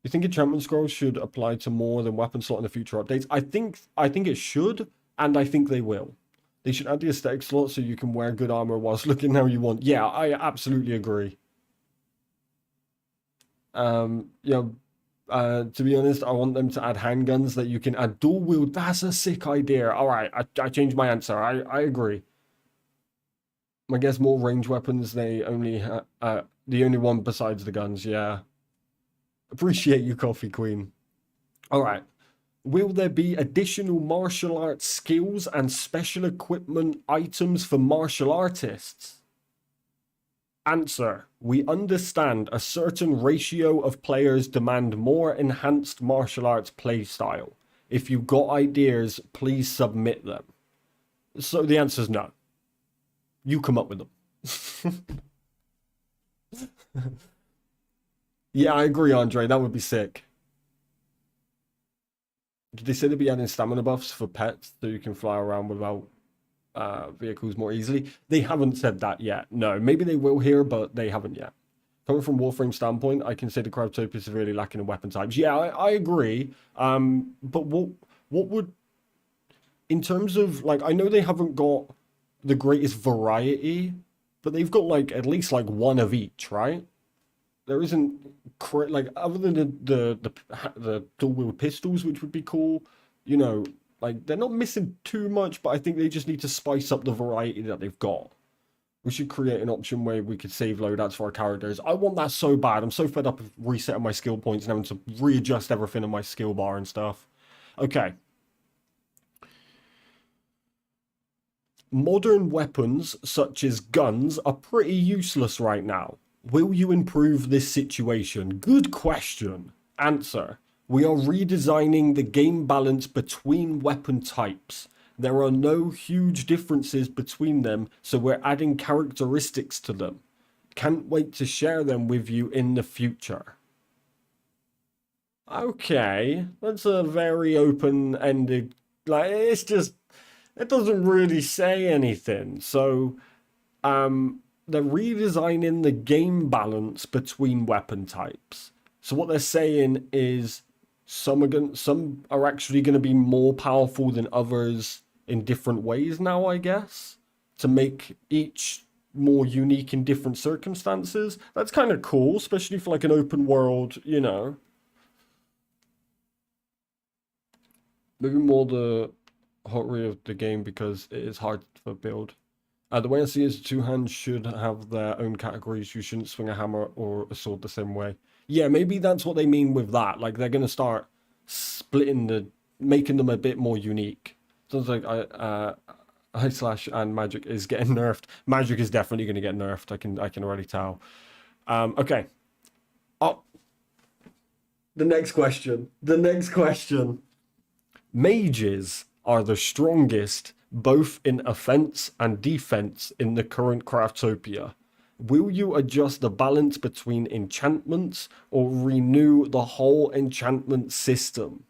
You think enchantment scrolls should apply to more than weapon slot in the future updates? I think it should, and I think they will. They should add the aesthetic slot so you can wear good armor whilst looking how you want. Yeah, I absolutely agree. You know, to be honest, I want them to add handguns that you can add dual wield. That's a sick idea. All right, I changed my answer. I agree. I guess more range weapons. They only the only one besides the guns. Yeah. Appreciate you, Coffee Queen. All right. Will there be additional martial arts skills and special equipment items for martial artists? Answer: we understand a certain ratio of players demand more enhanced martial arts playstyle. If you got ideas, please submit them. So the answer is no. You come up with them. Yeah, I agree, Andre. That would be sick. Did they say they'd be adding stamina buffs for pets so you can fly around without vehicles more easily? They haven't said that yet. No, maybe they will here, but they haven't yet. Coming from Warframe standpoint, I consider Craftopia is severely lacking in weapon types. Yeah, I agree. But what would, in terms of, like, I know they haven't got the greatest variety, but they've got like at least like one of each, right? There isn't like, other than the dual wield pistols, which would be cool, you know, like they're not missing too much, but I think they just need to spice up the variety that they've got. We should create an option where we could save loadouts for our characters. I want that so bad. I'm so fed up of resetting my skill points and having to readjust everything in my skill bar and stuff. Okay. Modern weapons, such as guns, are pretty useless right now. Will you improve this situation? Good question. Answer: we are redesigning the game balance between weapon types. There are no huge differences between them, so we're adding characteristics to them. Can't wait to share them with you in the future. Okay, that's a very open-ended, like, it's just, it doesn't really say anything. So, they're redesigning the game balance between weapon types. So what they're saying is some are actually going to be more powerful than others in different ways now, I guess. to make each more unique in different circumstances. That's kind of cool, especially for like an open world, you know. Maybe more the hot rate of the game because it is hard to build. The way I see it is two hands should have their own categories. You shouldn't swing a hammer or a sword the same way. Yeah, maybe that's what they mean with that. Like they're gonna start making them a bit more unique. Sounds like I slash and magic is getting nerfed. Magic is definitely gonna get nerfed. I can already tell. Okay. Oh, the next question. The next question. Mages are the strongest both in offense and defense in the current Craftopia. Will you adjust the balance between enchantments or renew the whole enchantment system?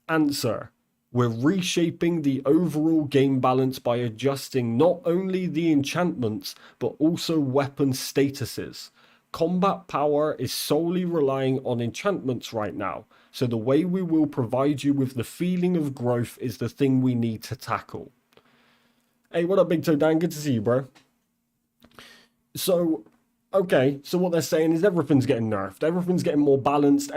Answer: we're reshaping the overall game balance by adjusting not only the enchantments but also weapon statuses. Combat power is solely relying on enchantments right now, so the way we will provide you with the feeling of growth is the thing we need to tackle. Hey, what up, Big Toe Dan? Good to see you, bro. So, okay, so what they're saying is everything's getting nerfed. Everything's getting more balanced,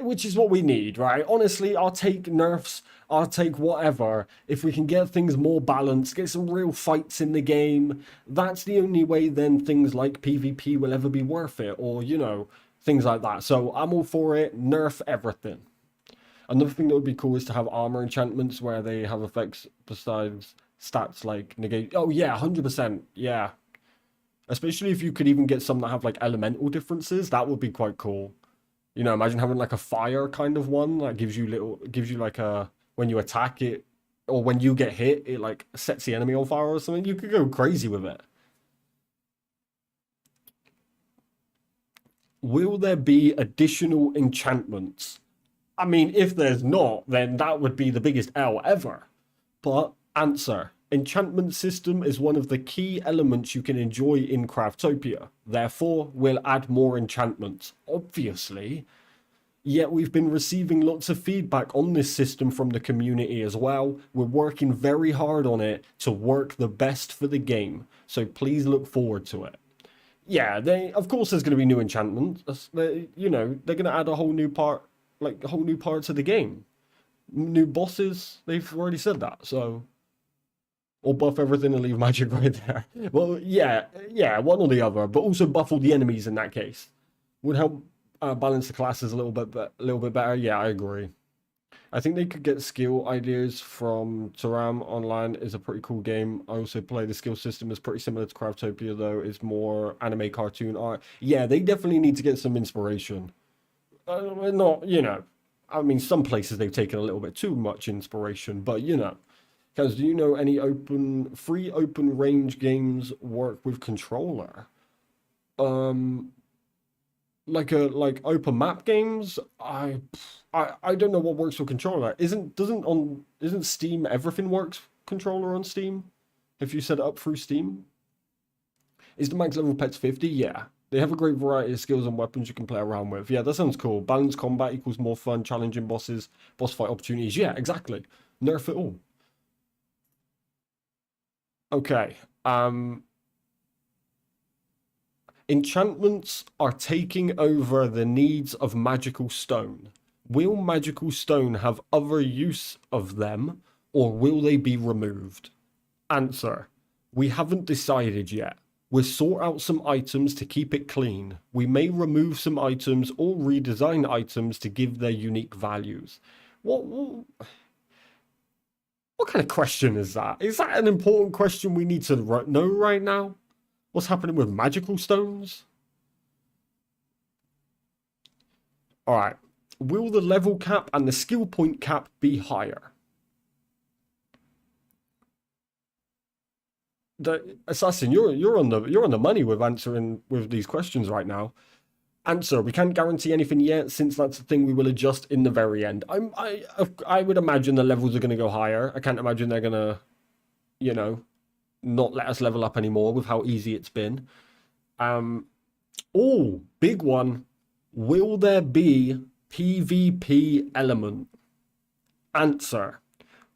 which is what we need, right? Honestly, I'll take nerfs, I'll take whatever. If we can get things more balanced, get some real fights in the game, that's the only way then things like PvP will ever be worth it, or, you know, things like that. So I'm all for it. Nerf everything. Another thing that would be cool is to have armor enchantments where they have effects besides stats like negate. Oh yeah, 100%. Yeah. Especially if you could even get some that have like elemental differences, that would be quite cool. You know, imagine having like a fire kind of one that gives you like a, when you attack it or when you get hit, it like sets the enemy on fire or something. You could go crazy with it. Will there be additional enchantments? I mean, if there's not, then that would be the biggest L ever. But answer: enchantment system is one of the key elements you can enjoy in Craftopia. Therefore, we'll add more enchantments, obviously. Yet we've been receiving lots of feedback on this system from the community as well. We're working very hard on it to work the best for the game, so please look forward to it. Yeah, of course there's going to be new enchantments. You know, they're going to add a whole new part, like a whole new part to the game. New bosses, they've already said that, so... Or buff everything and leave magic right there. Well, yeah, one or the other, but also buff all the enemies in that case. Would help balance the classes a little bit better. Yeah, I agree. I think they could get skill ideas from Taram. Online is a pretty cool game. I also play the skill system is pretty similar to Craftopia, though. It's more anime cartoon art. Yeah, they definitely need to get some inspiration. Not, you know, I mean, some places they've taken a little bit too much inspiration, but you know. Kaz, do you know any free open range games work with controller? Like open map games? I don't know what works with controller. Isn't Steam everything works controller on Steam? If you set it up through Steam? Is the max level pets 50? Yeah. They have a great variety of skills and weapons you can play around with. Yeah, that sounds cool. Balanced combat equals more fun, challenging bosses, boss fight opportunities. Yeah, exactly. Nerf it all. Okay. Enchantments are taking over the needs of magical stone. Will magical stone have other use of them, or will they be removed? Answer: we haven't decided yet. We'll sort out some items to keep it clean. We may remove some items or redesign items to give their unique values. What kind of question is that? Is that an important question we need to know right now? What's happening with magical stones? Alright. Will the level cap and the skill point cap be higher? Assassin, you're on the money with answering with these questions right now. Answer: we can't guarantee anything yet, since that's the thing we will adjust in the very end. I would imagine the levels are going to go higher. I can't imagine they're going to, you know, not let us level up anymore with how easy it's been. Oh, big one. Will there be PvP element? Answer: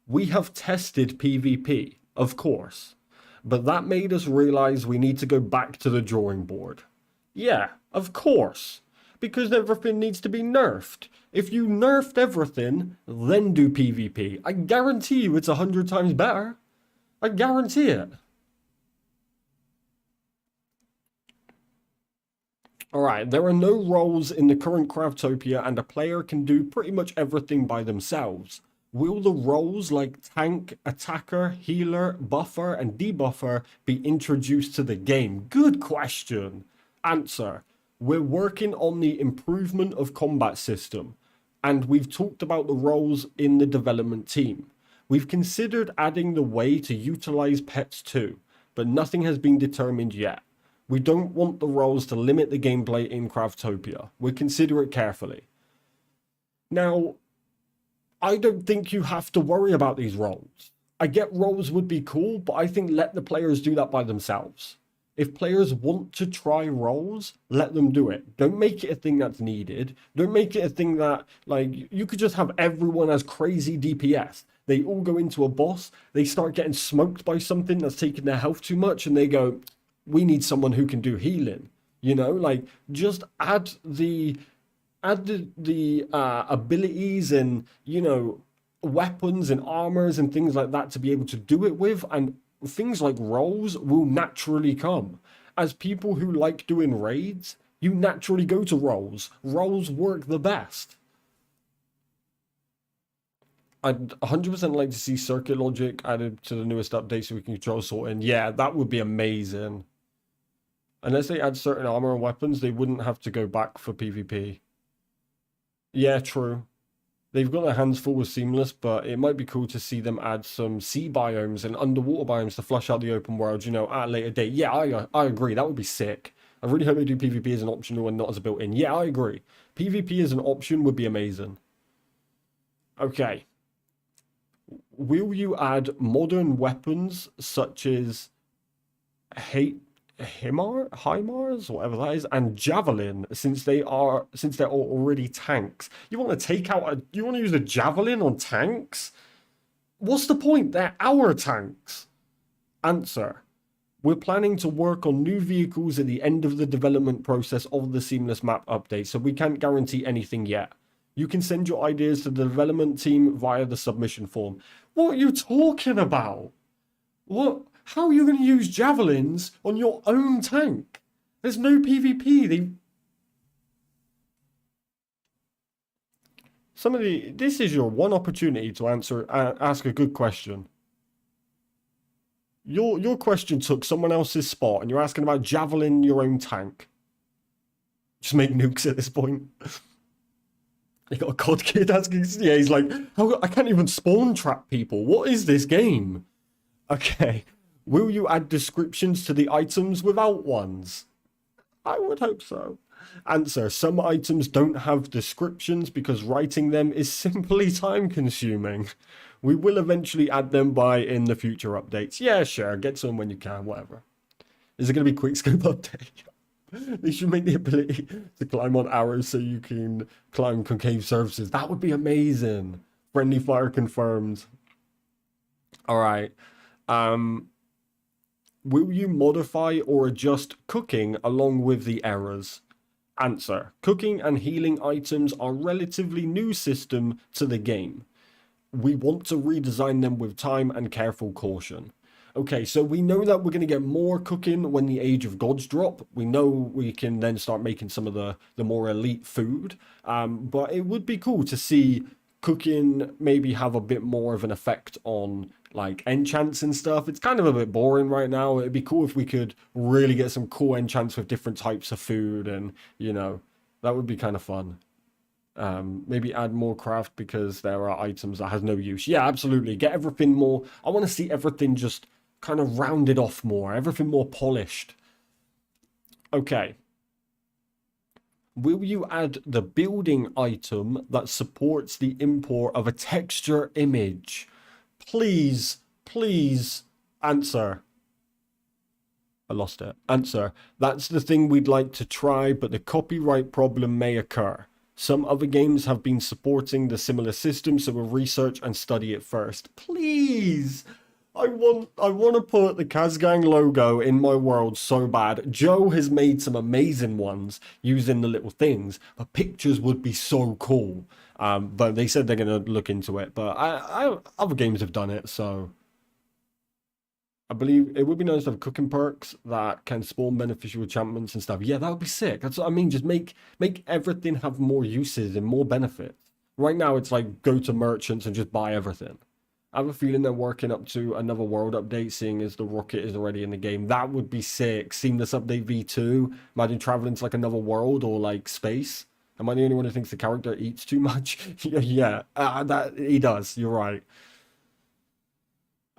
we have tested PvP, of course. But that made us realize we need to go back to the drawing board. Yeah, of course. Because everything needs to be nerfed. If you nerfed everything, then do PvP. I guarantee you it's 100 times better. I guarantee it. Alright, there are no roles in the current Craftopia and a player can do pretty much everything by themselves. Will the roles like tank, attacker, healer, buffer, and debuffer be introduced to the game? Good question. Answer. We're working on the improvement of combat system, and we've talked about the roles in the development team. We've considered adding the way to utilize pets too, but nothing has been determined yet. We don't want the roles to limit the gameplay in Craftopia. We'll consider it carefully. Now, I don't think you have to worry about these roles. I get roles would be cool, but I think let the players do that by themselves. If players want to try roles, let them do it. Don't make it a thing that's needed. Don't make it a thing that, like, you could just have everyone as crazy DPS. They all go into a boss, they start getting smoked by something that's taking their health too much, and they go, we need someone who can do healing. You know, like, just add the abilities and, you know, weapons and armors and things like that to be able to do it with, and things like roles will naturally come. As people who like doing raids, you naturally go to roles. Roles work the best. I'd 100% like to see circuit logic added to the newest update so we can control sorting. Yeah, that would be amazing. Unless they add certain armor and weapons, they wouldn't have to go back for PvP. Yeah, true. They've got their hands full with Seamless, but it might be cool to see them add some sea biomes and underwater biomes to flush out the open world, you know, at a later date. Yeah, I agree. That would be sick. I really hope they do PvP as an optional and not as a built-in. Yeah, I agree. PvP as an option would be amazing. Okay. Will you add modern weapons such as HIMARS, whatever that is, and Javelin, since they're already tanks? You want to you want to use a Javelin on tanks? What's the point? They're our tanks. Answer. We're planning to work on new vehicles at the end of the development process of the Seamless Map update, so we can't guarantee anything yet. You can send your ideas to the development team via the submission form. What are you talking about? What? How are you going to use javelins on your own tank? There's no PvP. This is your one opportunity to ask a good question. Your question took someone else's spot, and you're asking about javelin your own tank. Just make nukes at this point. You got a COD kid asking. Yeah, he's like, I can't even spawn trap people. What is this game? Okay. Will you add descriptions to the items without ones? I would hope so. Answer. Some items don't have descriptions because writing them is simply time consuming. We will eventually add them in the future updates. Yeah, sure. Get to them when you can, whatever. Is it going to be quickscope update? They should make the ability to climb on arrows so you can climb concave surfaces. That would be amazing. Friendly fire confirmed. Alright. Will you modify or adjust cooking along with the errors? Answer. Cooking and healing items are relatively new system to the game. We want to redesign them with time and careful caution. Okay, so we know that we're going to get more cooking when the Age of Gods drop. We know we can then start making some of the more elite food. But it would be cool to see cooking maybe have a bit more of an effect on like enchants and stuff. It's kind of a bit boring right now. It'd be cool if we could really get some cool enchants with different types of food, and you know, that would be kind of fun. Maybe add more craft because there are items that has no use. Yeah, absolutely. Get everything more. I want to see everything just kind of rounded off more, everything more polished. Okay. Will you add the building item that supports the import of a texture image? Please, please answer. I lost it. Answer. That's the thing we'd like to try, but the copyright problem may occur. Some other games have been supporting the similar system, so we'll research and study it first. Please! I want to put the Kazgang logo in my world so bad. Joe has made some amazing ones using the little things, but pictures would be so cool. But they said they're gonna look into it. But other games have done it, so I believe it would be nice to have cooking perks that can spawn beneficial enchantments and stuff. Yeah, that would be sick. That's what I mean. Just make everything have more uses and more benefits. Right now, it's like go to merchants and just buy everything. I have a feeling they're working up to another world update, seeing as the rocket is already in the game. That would be sick. Seamless update V2. Imagine traveling to like another world or like space. Am I the only one who thinks the character eats too much? Yeah, that he does. You're right.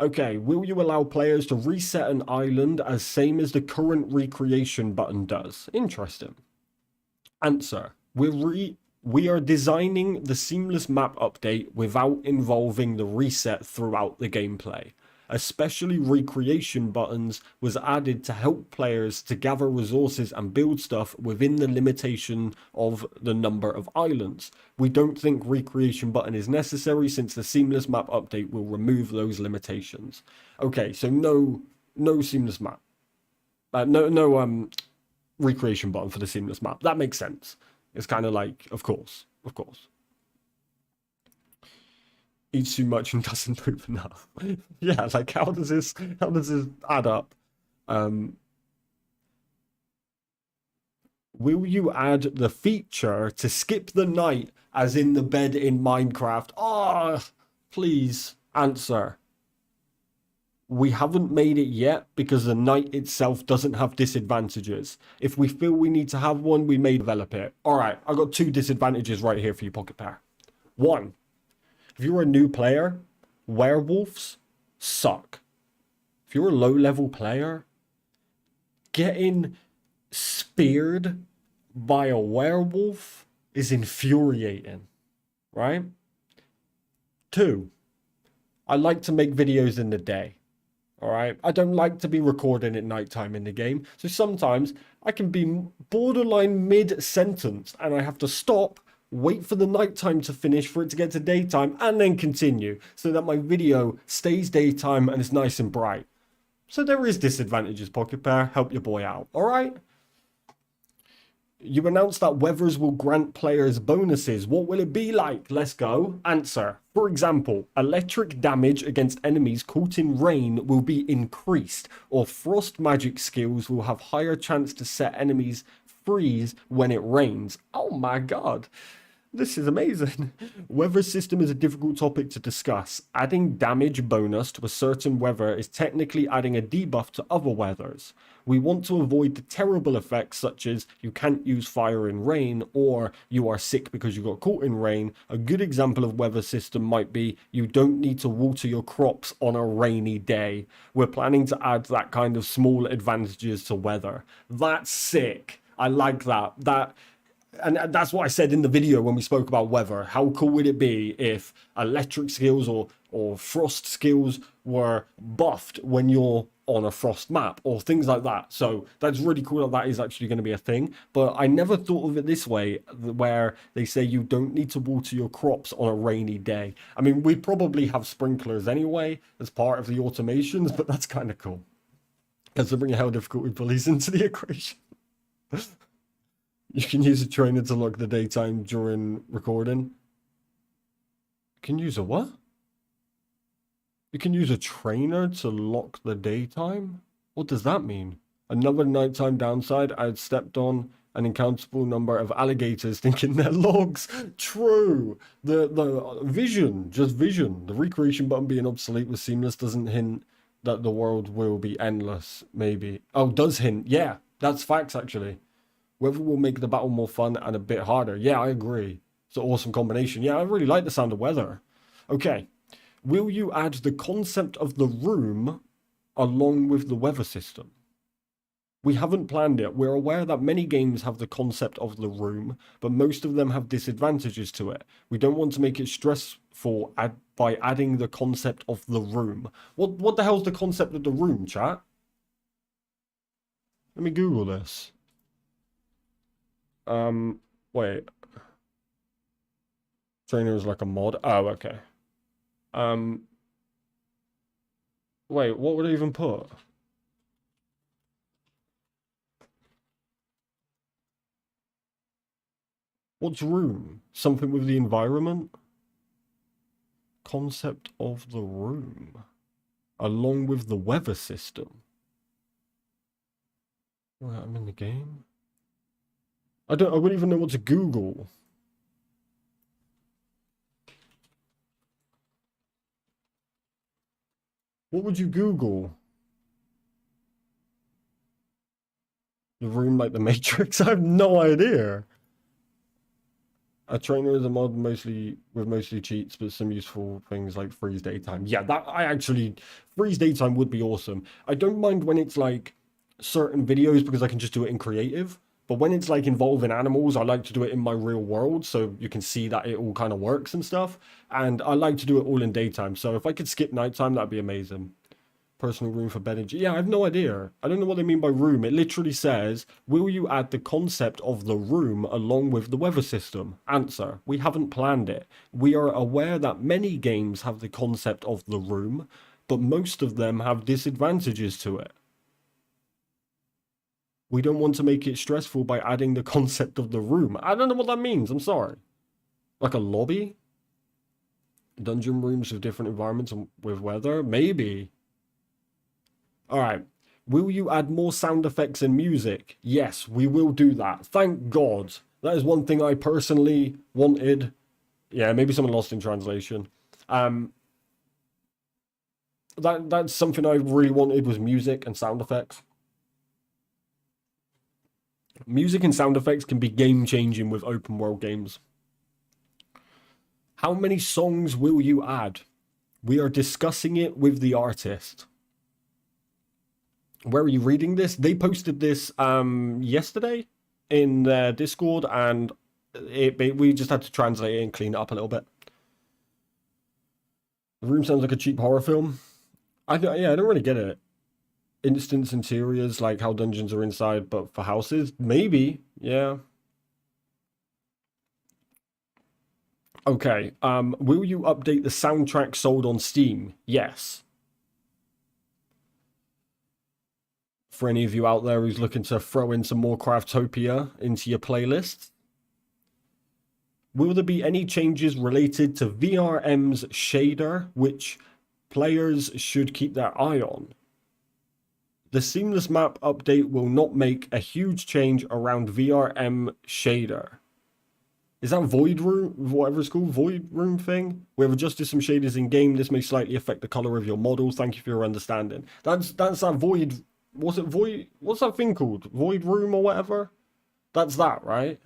Okay, will you allow players to reset an island as same as the current recreation button does? Interesting. Answer. We are designing the seamless map update without involving the reset throughout the gameplay. Especially recreation buttons was added to help players to gather resources and build stuff within the limitation of the number of islands. We don't think recreation button is necessary since the seamless map update will remove those limitations. Okay, so no seamless map. No recreation button for the seamless map. That makes sense. It's kind of like, of course. Eats too much and doesn't poop enough. Yeah, like how does this add up? Um, will you add the feature to skip the night as in the bed in Minecraft? Oh, please answer. We haven't made it yet because the night itself doesn't have disadvantages. If we feel we need to have one, we may develop it. All right, I got two disadvantages right here for you, Pocketpair. One, if you're a new player, werewolves suck. If you're a low-level player, getting speared by a werewolf is infuriating, right? Two, I like to make videos in the day. All right. I don't like to be recording at nighttime in the game. So sometimes I can be borderline mid-sentence and I have to stop, wait for the nighttime to finish for it to get to daytime, and then continue so that my video stays daytime and is nice and bright. So there is disadvantages, Pocketpair. Help your boy out. All right. You announced that weathers will grant players bonuses. What will it be like? Let's go. Answer. For example, electric damage against enemies caught in rain will be increased, or frost magic skills will have higher chance to set enemies freeze when it rains. Oh my god. This is amazing. Weather system is a difficult topic to discuss. Adding damage bonus to a certain weather is technically adding a debuff to other weathers. We want to avoid the terrible effects such as you can't use fire in rain or you are sick because you got caught in rain. A good example of weather system might be you don't need to water your crops on a rainy day. We're planning to add that kind of small advantages to weather. That's sick. I like that. And that's what I said in the video when we spoke about weather. How cool would it be if electric skills or frost skills were buffed when you're on a frost map or things like that? So that's really cool that is actually going to be a thing. But I never thought of it this way, where they say you don't need to water your crops on a rainy day. I mean, we probably have sprinklers anyway as part of the automations, but that's kind of cool. Considering how difficult we pull these into the equation. You can use a trainer to lock the daytime during recording. You can use a what? You can use a trainer to lock the daytime? What does that mean? Another nighttime downside, I had stepped on an incountable number of alligators thinking they're logs. True. The vision, just vision. The recreation button being obsolete with seamless doesn't hint that the world will be endless, maybe. Oh, does hint. Yeah, that's facts, actually. Weather will make the battle more fun and a bit harder. Yeah, I agree. It's an awesome combination. Yeah, I really like the sound of weather. Okay. Will you add the concept of the room along with the weather system? We haven't planned it. We're aware that many games have the concept of the room, but most of them have disadvantages to it. We don't want to make it stressful by adding the concept of the room. What the hell's the concept of the room, chat? Let me Google this. Wait. Trainer is like a mod. Oh, okay. Wait, what would I even put? What's room? Something with the environment? Concept of the room. Along with the weather system. Wait, I'm in the game? I wouldn't even know what to Google. What would you Google? The room like the Matrix? I have no idea. A trainer is a mod mostly cheats, but some useful things like freeze daytime. Yeah, freeze daytime would be awesome. I don't mind when it's like certain videos because I can just do it in creative. But when it's like involving animals, I like to do it in my real world so you can see that it all kind of works and stuff. And I like to do it all in daytime. So if I could skip nighttime, that'd be amazing. Personal room for bedding. Yeah, I have no idea. I don't know what they mean by room. It literally says, will you add the concept of the room along with the weather system? Answer, we haven't planned it. We are aware that many games have the concept of the room, but most of them have disadvantages to it. We don't want to make it stressful by adding the concept of the room. I don't know what that means. I'm sorry. Like a lobby? Dungeon rooms with different environments and with weather? Maybe. Alright. Will you add more sound effects and music? Yes, we will do that. Thank God. That is one thing I personally wanted. Yeah, maybe someone lost in translation. That's something I really wanted was music and sound effects. Music and sound effects can be game-changing with open world games. How many songs will you add? We are discussing it with the artist. Where are you reading this? They posted this yesterday in their Discord, and we just had to translate it and clean it up a little bit. The room sounds like a cheap horror film. I don't really get it. Instance interiors, like how dungeons are inside, but for houses? Maybe, yeah. Okay, will you update the soundtrack sold on Steam? Yes. For any of you out there who's looking to throw in some more Craftopia into your playlist. Will there be any changes related to VRM's shader, which players should keep their eye on? The Seamless Map update will not make a huge change around VRM shader. Is that Void Room, whatever it's called, Void Room thing? We have adjusted some shaders in game. This may slightly affect the color of your model. Thank you for your understanding. That's that Void. Was it Void? What's that thing called? Void Room or whatever? That's that, right?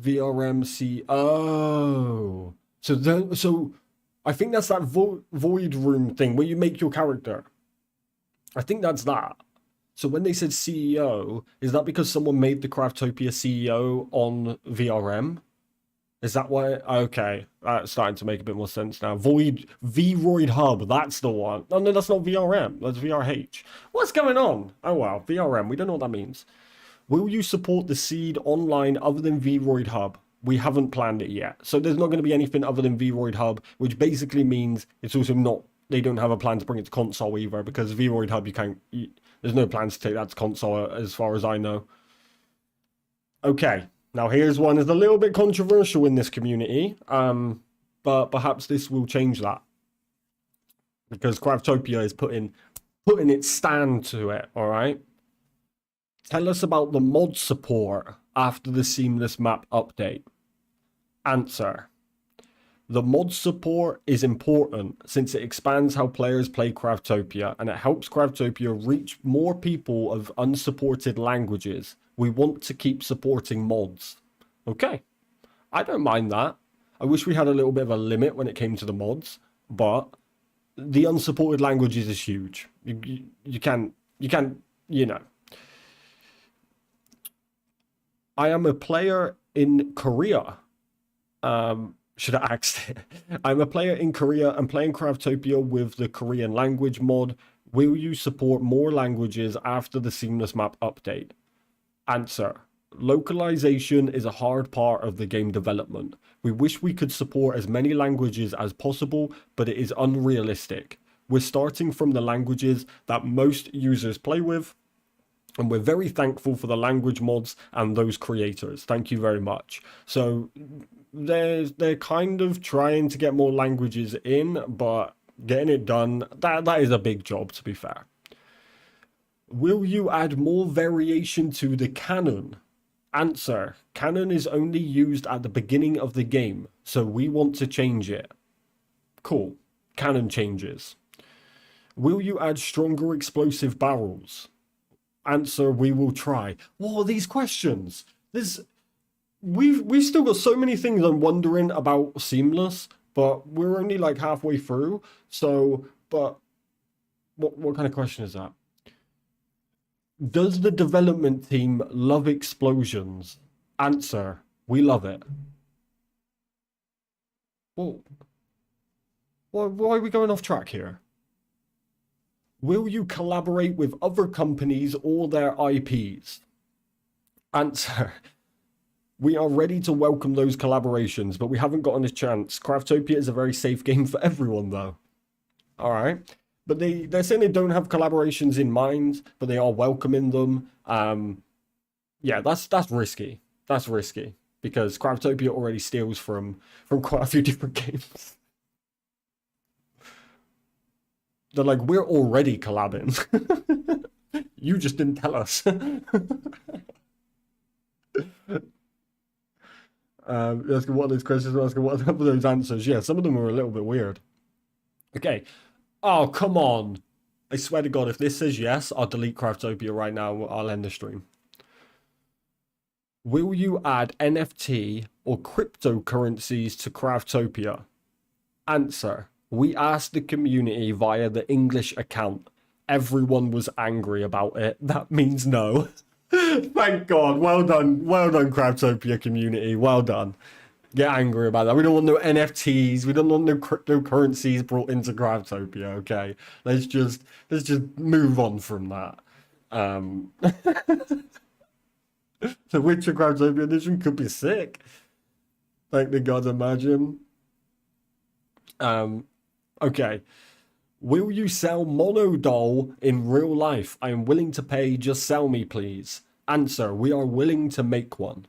VRMC. Oh, so I think that's that Void Room thing where you make your character. I think that's that. So when they said CEO, is that because someone made the Craftopia CEO on VRM? Is that why? Okay, that's starting to make a bit more sense now. Vroid Hub, that's the one. Oh, no, that's not VRM. That's VRH. What's going on? Oh, wow, VRM. We don't know what that means. Will you support the seed online other than Vroid Hub? We haven't planned it yet. So there's not going to be anything other than Vroid Hub, which basically means it's also not, they don't have a plan to bring it to console either, because Vroid Hub, there's no plans to take that to console as far as I know. Okay. Now, here's one that's a little bit controversial in this community, but perhaps this will change that. Because Craftopia is putting its stand to it, all right? Tell us about the mod support after the Seamless Map update. Answer. The mod support is important since it expands how players play Craftopia, and it helps Craftopia reach more people of unsupported languages. We want to keep supporting mods. Okay, I don't mind that. I wish we had a little bit of a limit when it came to the mods, but the unsupported languages is huge. You can, you know. I am a player in Korea. Should I ask it? I'm a player in Korea and playing Craftopia with the Korean language mod. Will you support more languages after the Seamless Map update? Answer. Localization is a hard part of the game development. We wish we could support as many languages as possible, but it is unrealistic. We're starting from the languages that most users play with, and we're very thankful for the language mods and those creators. Thank you very much. So they're kind of trying to get more languages in, but getting it done, that is a big job, to be fair. Will you add more variation to the canon? Answer: canon is only used at the beginning of the game, so we want to change it. Cool. Canon changes. Will you add stronger explosive barrels? Answer: we will try. What are these questions? We've still got so many things I'm wondering about Seamless, but we're only like halfway through. So, but what kind of question is that? Does the development team love explosions? Answer: we love it. Well, why are we going off track here? Will you collaborate with other companies or their IPs? Answer: we are ready to welcome those collaborations, but we haven't gotten a chance. Craftopia is a very safe game for everyone, though. All right. But they're saying they don't have collaborations in mind, but they are welcoming them. Yeah, that's risky. That's risky because Craftopia already steals from quite a few different games. They're like, we're already collabing. You just didn't tell us. Asking what those questions are, asking what those answers. Yeah, some of them were a little bit weird. Okay. Oh, come on. I swear to God, if this says yes, I'll delete Craftopia right now. I'll end the stream. Will you add NFT or cryptocurrencies to Craftopia? Answer: we asked the community via the English account. Everyone was angry about it. That means no. Thank God. Well done, Craftopia community. Well done. Get angry about that. We don't want no NFTs. We don't want no cryptocurrencies brought into Craftopia. Okay, let's just move on from that. The Witcher Craftopia edition could be sick. Thank the gods, imagine. Okay. Will you sell Mono Doll in real life? I am willing to pay. Just sell me, please. Answer: we are willing to make one.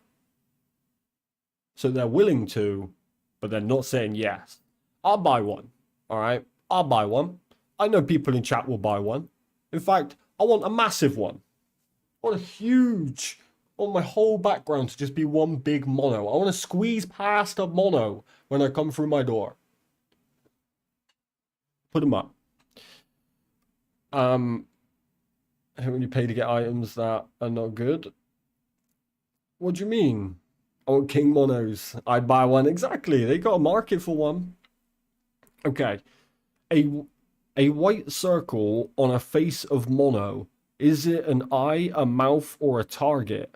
So they're willing to, but they're not saying yes. I'll buy one. All right. I'll buy one. I know people in chat will buy one. In fact, I want a massive one. I want a huge, I want my whole background to just be one big mono. I want to squeeze past a mono when I come through my door. Put them up. When you pay to get items that are not good. What do you mean? Oh, King Monos. I'd buy one. Exactly. They got a market for one. Okay. A white circle on a face of mono. Is it an eye, a mouth, or a target?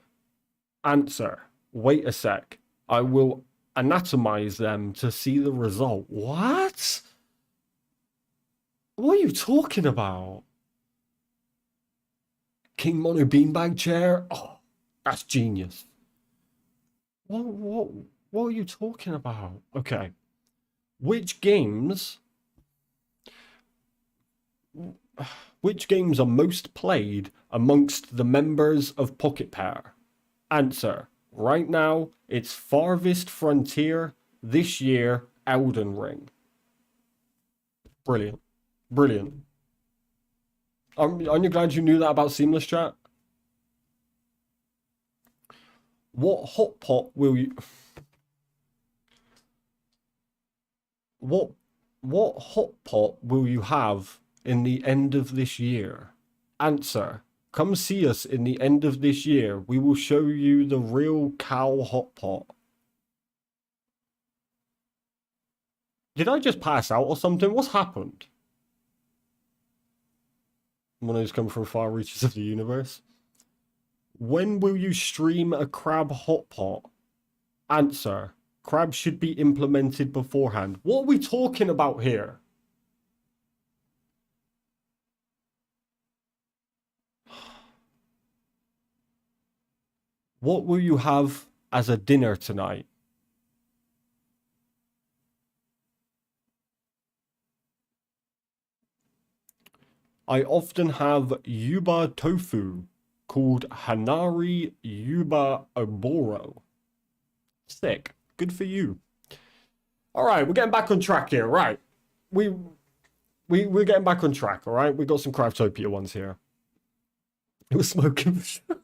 Answer: wait a sec. I will anatomize them to see the result. What? What are you talking about? King Mono beanbag chair? Oh, that's genius. What are you talking about? Okay. Which games are most played amongst the members of Pocketpair? Answer: right now, it's Farthest Frontier, this year, Elden Ring. Brilliant. Brilliant. Aren't you glad you knew that about Seamless, chat? What hot pot will you... What hot pot will you have in the end of this year? Answer: come see us in the end of this year. We will show you the real cow hot pot. Did I just pass out or something? What's happened? One who's come from far reaches of the universe. When will you stream a crab hot pot? Answer: crab should be implemented beforehand. What are we talking about here? What will you have as a dinner tonight? I often have yuba tofu called Hanari Yuba Oboro. Sick. Good for you. All right, we're getting back on track here. Right. We're getting back on track, all right? We got some Craftopia ones here. It was smoking for sure.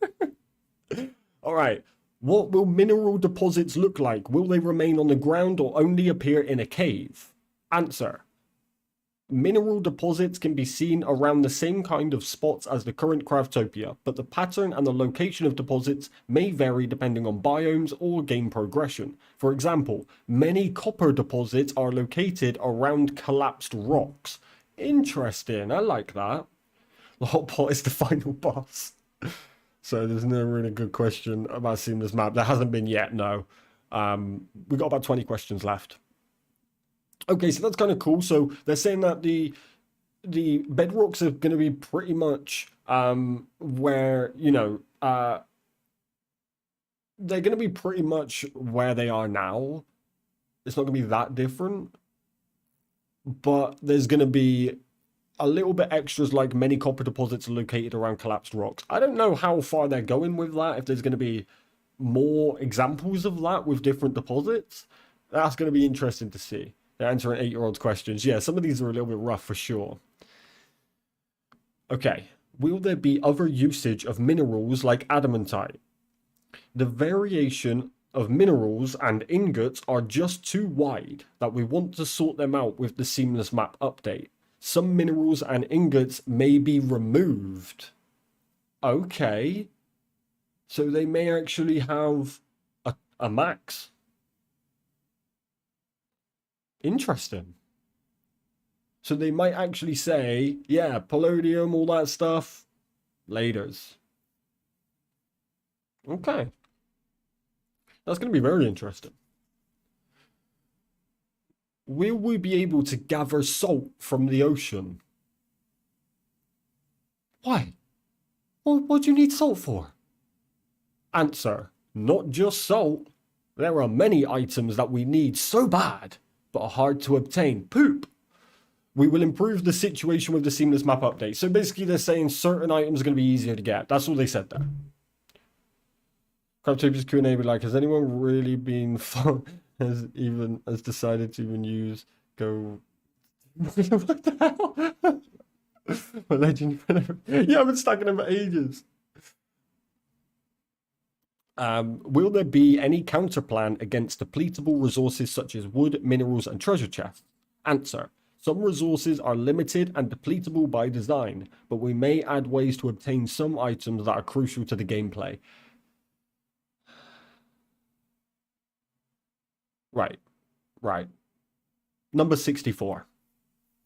All right. What will mineral deposits look like? Will they remain on the ground or only appear in a cave? Answer. Mineral deposits can be seen around the same kind of spots as the current Craftopia, but the pattern and the location of deposits may vary depending on biomes or game progression. For example, many copper deposits are located around collapsed rocks. Interesting, I like that. The hot pot is the final boss. So there's no really good question about Seamless Map. There hasn't been yet, no. We've got about 20 questions left. Okay, so that's kind of cool. So they're saying that the bedrocks are going to be pretty much where, you know, they're going to be pretty much where they are now. It's not going to be that different. But there's going to be a little bit extras, like many copper deposits are located around collapsed rocks. I don't know how far they're going with that, if there's going to be more examples of that with different deposits. That's going to be interesting to see. They're answering 8-year-olds' questions. Yeah, some of these are a little bit rough for sure. Okay. Will there be other usage of minerals like adamantite? The variation of minerals and ingots are just too wide that we want to sort them out with the Seamless Map update. Some minerals and ingots may be removed. Okay. So they may actually have a max. Interesting. So they might actually say, yeah, palladium, all that stuff, laters. Okay. That's going to be very interesting. Will we be able to gather salt from the ocean? Why? What do you need salt for? Answer. Not just salt. There are many items that we need so bad, but are hard to obtain. Poop. We will improve the situation with the Seamless Map update. So basically they're saying certain items are going to be easier to get. That's all they said there. Craftopia Q&A be like, has anyone really been fun? Has decided to even use go? What the hell? My legend. Yeah, I've been stacking them for ages. Will there be any counter plan against depletable resources such as wood, minerals, and treasure chests? Answer. Some resources are limited and depletable by design, but we may add ways to obtain some items that are crucial to the gameplay. Right. Number 64.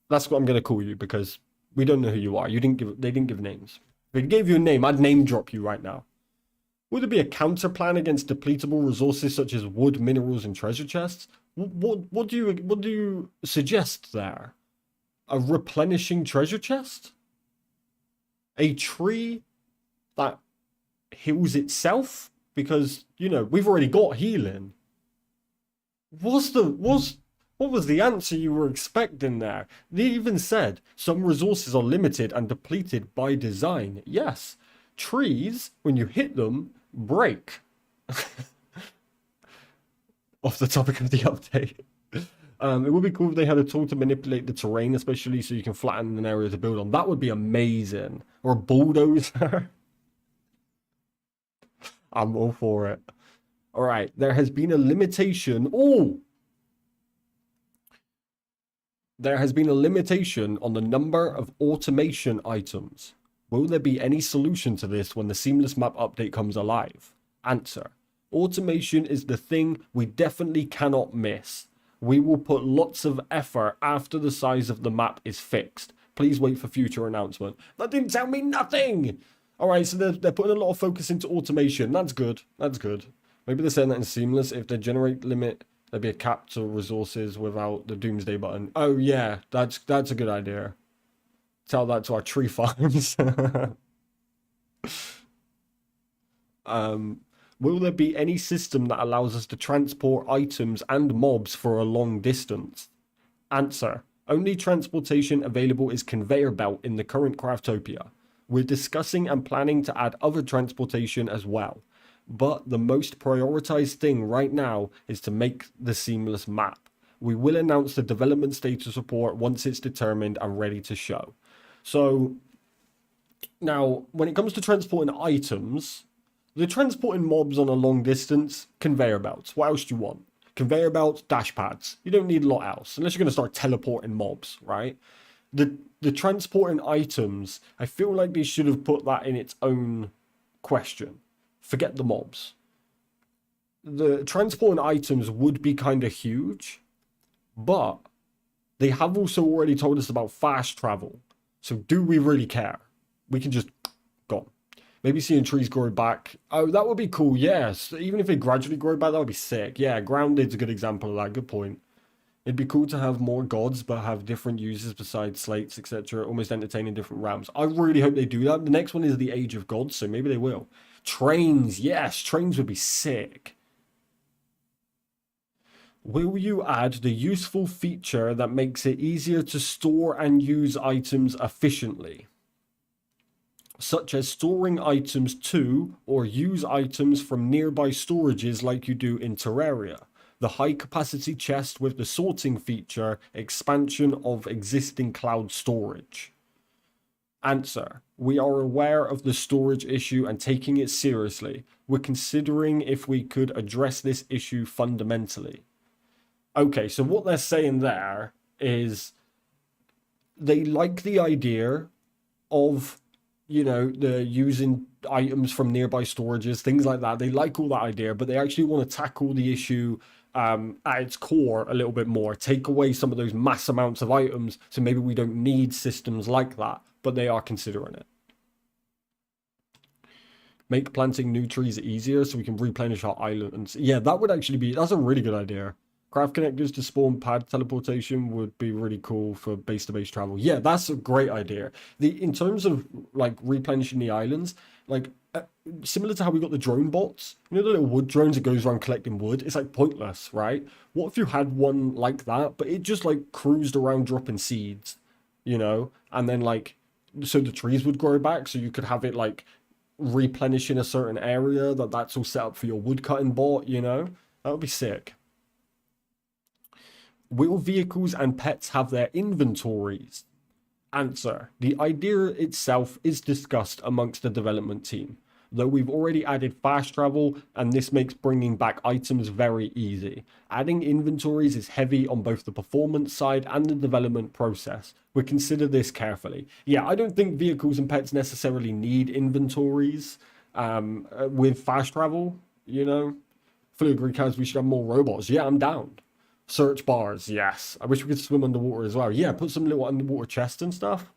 That's what I'm going to call you because we don't know who you are. They didn't give names. If they gave you a name, I'd name drop you right now. Would there be a counter plan against depletable resources such as wood, minerals, and treasure chests? What do you suggest there? A replenishing treasure chest? A tree that heals itself? Because, you know, we've already got healing. What was the answer you were expecting there? They even said some resources are limited and depleted by design. Yes. Trees, when you hit them, break. Off the topic of the update. It would be cool if they had a tool to manipulate the terrain, especially so you can flatten an area to build on. That would be amazing. Or a bulldozer. I'm all for it. All right, there has been a limitation. There has been a limitation on the number of automation items. Will there be any solution to this when the Seamless Map update comes alive? Answer. Automation is the thing we definitely cannot miss. We will put lots of effort after the size of the map is fixed. Please wait for future announcement. That didn't tell me nothing! Alright, so they're putting a lot of focus into automation. That's good. That's good. Maybe they're saying that in Seamless, if they generate limit, there'd be a cap to resources without the Doomsday button. Oh yeah, that's a good idea. Tell that to our tree farms. Will there be any system that allows us to transport items and mobs for a long distance? Answer. Only transportation available is conveyor belt in the current Craftopia. We're discussing and planning to add other transportation as well. But the most prioritized thing right now is to make the seamless map. We will announce the development status report once it's determined and ready to show. So, now, when it comes to transporting items, the transporting mobs on a long distance, conveyor belts. What else do you want? Conveyor belts, dash pads. You don't need a lot else, unless you're going to start teleporting mobs, right? The transporting items, I feel like they should have put that in its own question. Forget the mobs. The transporting items would be kind of huge, but they have also already told us about fast travel. So do we really care? We can just go. Maybe seeing trees grow back. Oh, that would be cool. Yes. Even if they gradually grow back, that would be sick. Yeah, Grounded's a good example of that. Good point. It'd be cool to have more gods, but have different uses besides slates, etc. Almost entertaining different realms. I really hope they do that. The next one is the Age of Gods, so maybe they will. Trains. Yes, trains would be sick. Will you add the useful feature that makes it easier to store and use items efficiently? Such as storing items to or use items from nearby storages like you do in Terraria. The high capacity chest with the sorting feature, expansion of existing cloud storage. Answer. We are aware of the storage issue and taking it seriously. We're considering if we could address this issue fundamentally. Okay, so what they're saying there is they like the idea of, you know, the using items from nearby storages, things like that. They like all that idea, but they actually want to tackle the issue at its core a little bit more. Take away some of those mass amounts of items, so maybe we don't need systems like that, but they are considering it. Make planting new trees easier so we can replenish our islands. Yeah, that would actually be, that's a really good idea. Craft connectors to spawn pad teleportation would be really cool for base-to-base travel. Yeah, that's a great idea. In terms of like replenishing the islands, like similar to how we got the drone bots, you know, the little wood drones that goes around collecting wood. It's like pointless, right? What if you had one like that, but it just like cruised around dropping seeds, you know, and then like so the trees would grow back, so you could have it like replenish in a certain area that's all set up for your wood cutting bot, you know, that would be sick. Will vehicles and pets have their inventories? Answer. The idea itself is discussed amongst the development team, though we've already added fast travel and this makes bringing back items very easy. Adding inventories is heavy on both the performance side and the development process. We consider this carefully. Yeah, I don't think vehicles and pets necessarily need inventories with fast travel, you know. Fully agree, Kaz, we should have more robots. Yeah, I'm down. Search bars, yes. I wish we could swim underwater as well. Yeah, put some little underwater chests and stuff.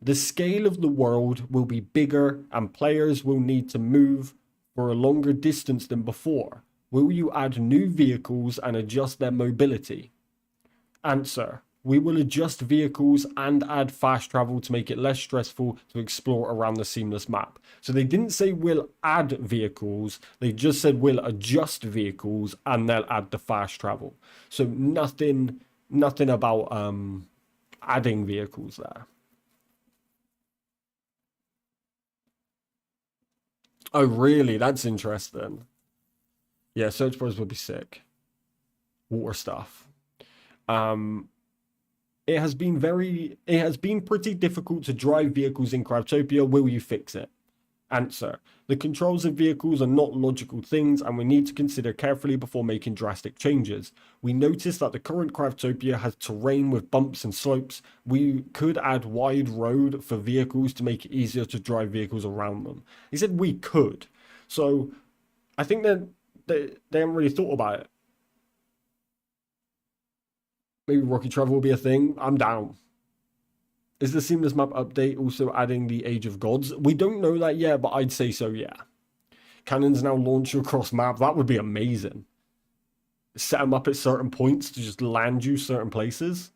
The scale of the world will be bigger and players will need to move for a longer distance than before. Will you add new vehicles and adjust their mobility? Answer. We will adjust vehicles and add fast travel to make it less stressful to explore around the seamless map. So they didn't say we'll add vehicles, they just said we'll adjust vehicles and they'll add the fast travel. So nothing about adding vehicles there. Oh really? That's interesting. Yeah, search bars would be sick. Water stuff. It has been pretty difficult to drive vehicles in Craftopia. Will you fix it? Answer. The controls of vehicles are not logical things and we need to consider carefully before making drastic changes. We noticed that the current Craftopia has terrain with bumps and slopes. We could add wide road for vehicles to make it easier to drive vehicles around them. He said we could. So I think that they haven't really thought about it. Maybe rocket travel will be a thing. I'm down. Is the Seamless Map update also adding the Age of Gods? We don't know that yet, but I'd say so, yeah. Cannons now launch you across map. That would be amazing. Set them up at certain points to just land you certain places.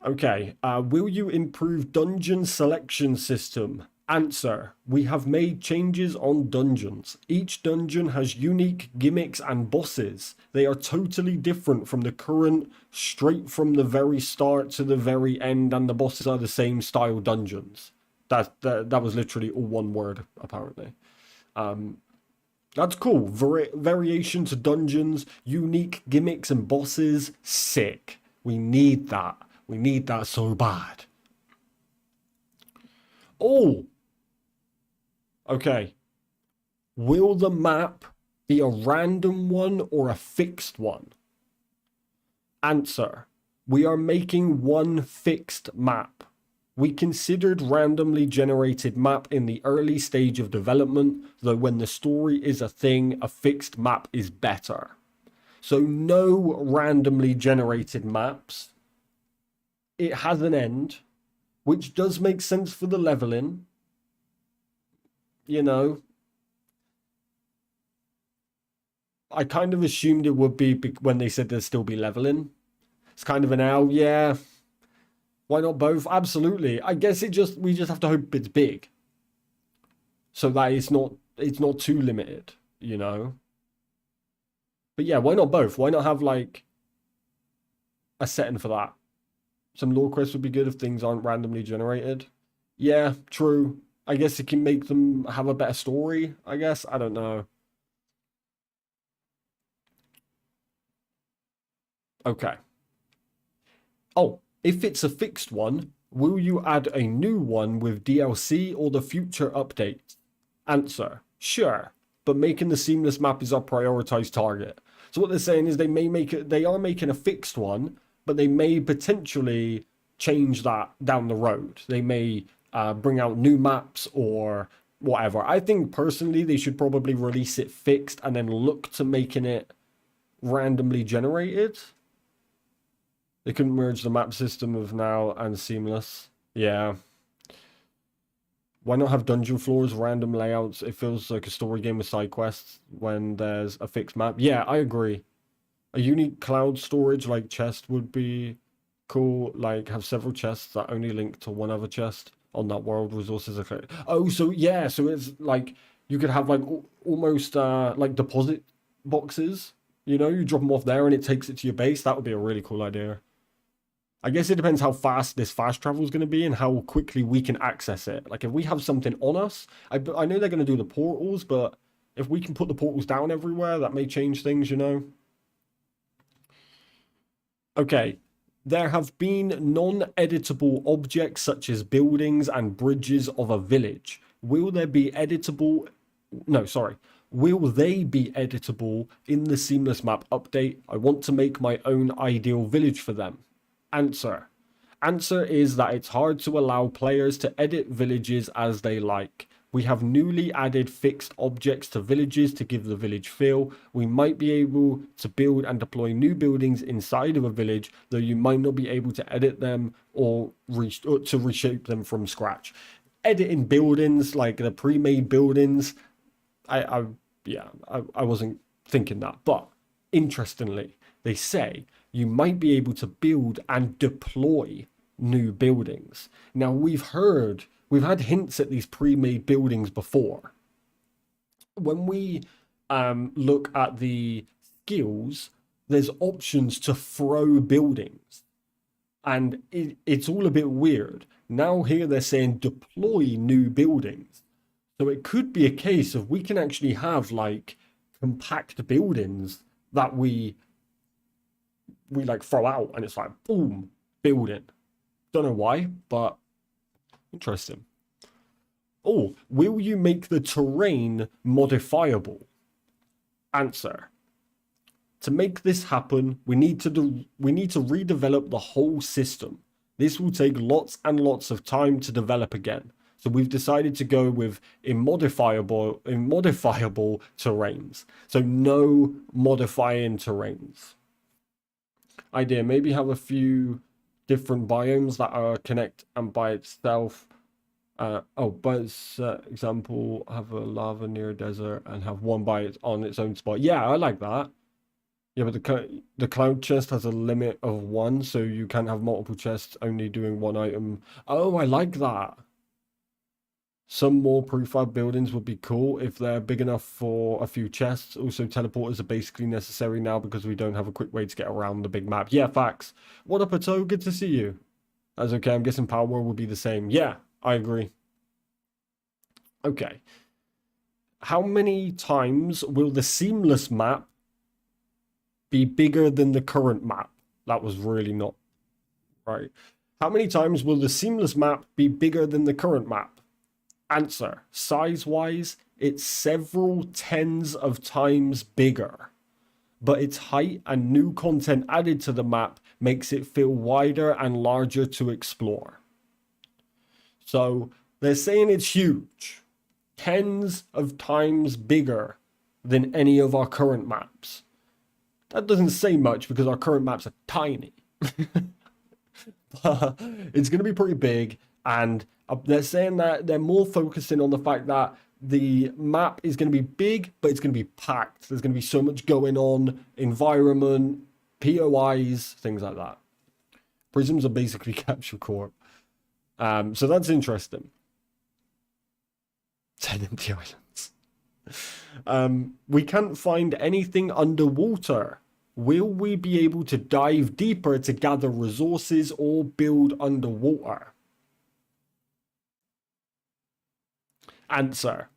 Okay. Will you improve dungeon selection system? Answer: we have made changes on dungeons. Each dungeon has unique gimmicks and bosses. They are totally different from the current, straight from the very start to the very end, and the bosses are the same style dungeons. That was literally all one word, apparently. That's cool. Variation to dungeons, unique gimmicks and bosses. Sick. We need that. We need that so bad. Oh, okay. Will the map be a random one or a fixed one? Answer: we are making one fixed map. We considered randomly generated map in the early stage of development, though when the story is a thing, a fixed map is better. So no randomly generated maps. It has an end, which does make sense for the leveling. You know, I kind of assumed it would be when they said there'd still be leveling. It's kind of an L, yeah. Why not both? Absolutely. I guess we just have to hope it's big, so that it's not too limited, you know. But yeah, why not both? Why not have like a setting for that? Some lore quests would be good if things aren't randomly generated. Yeah, true. I guess it can make them have a better story, I guess. I don't know. Okay. Oh, if it's a fixed one, will you add a new one with DLC or the future updates? Answer: sure, but making the seamless map is our prioritized target. So what they're saying is they are making a fixed one, but they may potentially change that down the road. They may bring out new maps or whatever. I think personally they should probably release it fixed and then look to making it randomly generated. They couldn't merge the map system of now and seamless. Yeah. Why not have dungeon floors, random layouts? It feels like a story game with side quests when there's a fixed map. Yeah, I agree. A unique cloud storage like chest would be cool. Like have several chests that only link to one other chest on that world. Resources are clear. Oh, so yeah, so it's like you could have like almost like deposit boxes. You know, you drop them off there and it takes it to your base. That would be a really cool idea. I guess it depends how fast this fast travel is going to be and how quickly we can access it. Like if we have something on us, I know they're going to do the portals, but if we can put the portals down everywhere, that may change things, you know? Okay, there have been non-editable objects such as buildings and bridges of a village. Will there be editable... No, sorry. Will they be editable in the Seamless Map update? I want to make my own ideal village for them. Answer is that it's hard to allow players to edit villages as they like. We have newly added fixed objects to villages to give the village feel. We might be able to build and deploy new buildings inside of a village, though you might not be able to edit them or to reshape them from scratch. Editing buildings, like the pre-made buildings, I wasn't thinking that. But interestingly, they say you might be able to build and deploy new buildings. Now, we've had hints at these pre-made buildings before. When we look at the skills, there's options to throw buildings. And it's all a bit weird. Now here they're saying deploy new buildings. So it could be a case of we can actually have like compact buildings that we like throw out and it's like boom, building. Don't know why, but interesting. Oh, will you make the terrain modifiable? Answer: to make this happen, we need to redevelop the whole system. This will take lots and lots of time to develop again. So we've decided to go with immodifiable terrains. So no modifying terrains. Idea: maybe have a few different biomes that are connect and by itself. Example, have a lava near a desert and have one on its own spot. Yeah, I like that. Yeah, but the cloud chest has a limit of one, so you can't have multiple chests only doing one item. Oh, I like that. Some more prefab buildings would be cool if they're big enough for a few chests. Also, teleporters are basically necessary now because we don't have a quick way to get around the big map. Yeah, facts. What up, Pato? Good to see you. That's okay. I'm guessing Power World will be the same. Yeah, I agree. Okay. How many times will the Seamless Map be bigger than the current map? That was really not right. How many times will the Seamless Map be bigger than the current map? Answer. Size-wise, it's several tens of times bigger. But its height and new content added to the map makes it feel wider and larger to explore. So they're saying it's huge. Tens of times bigger than any of our current maps. That doesn't say much because our current maps are tiny. But it's going to be pretty big, and they're saying that they're more focusing on the fact that the map is going to be big, but it's going to be packed. There's going to be so much going on, environment, POIs, things like that. Prisms are basically capture corp. So that's interesting. 10 empty islands. We can't find anything underwater. Will we be able to dive deeper to gather resources or build underwater? Answer.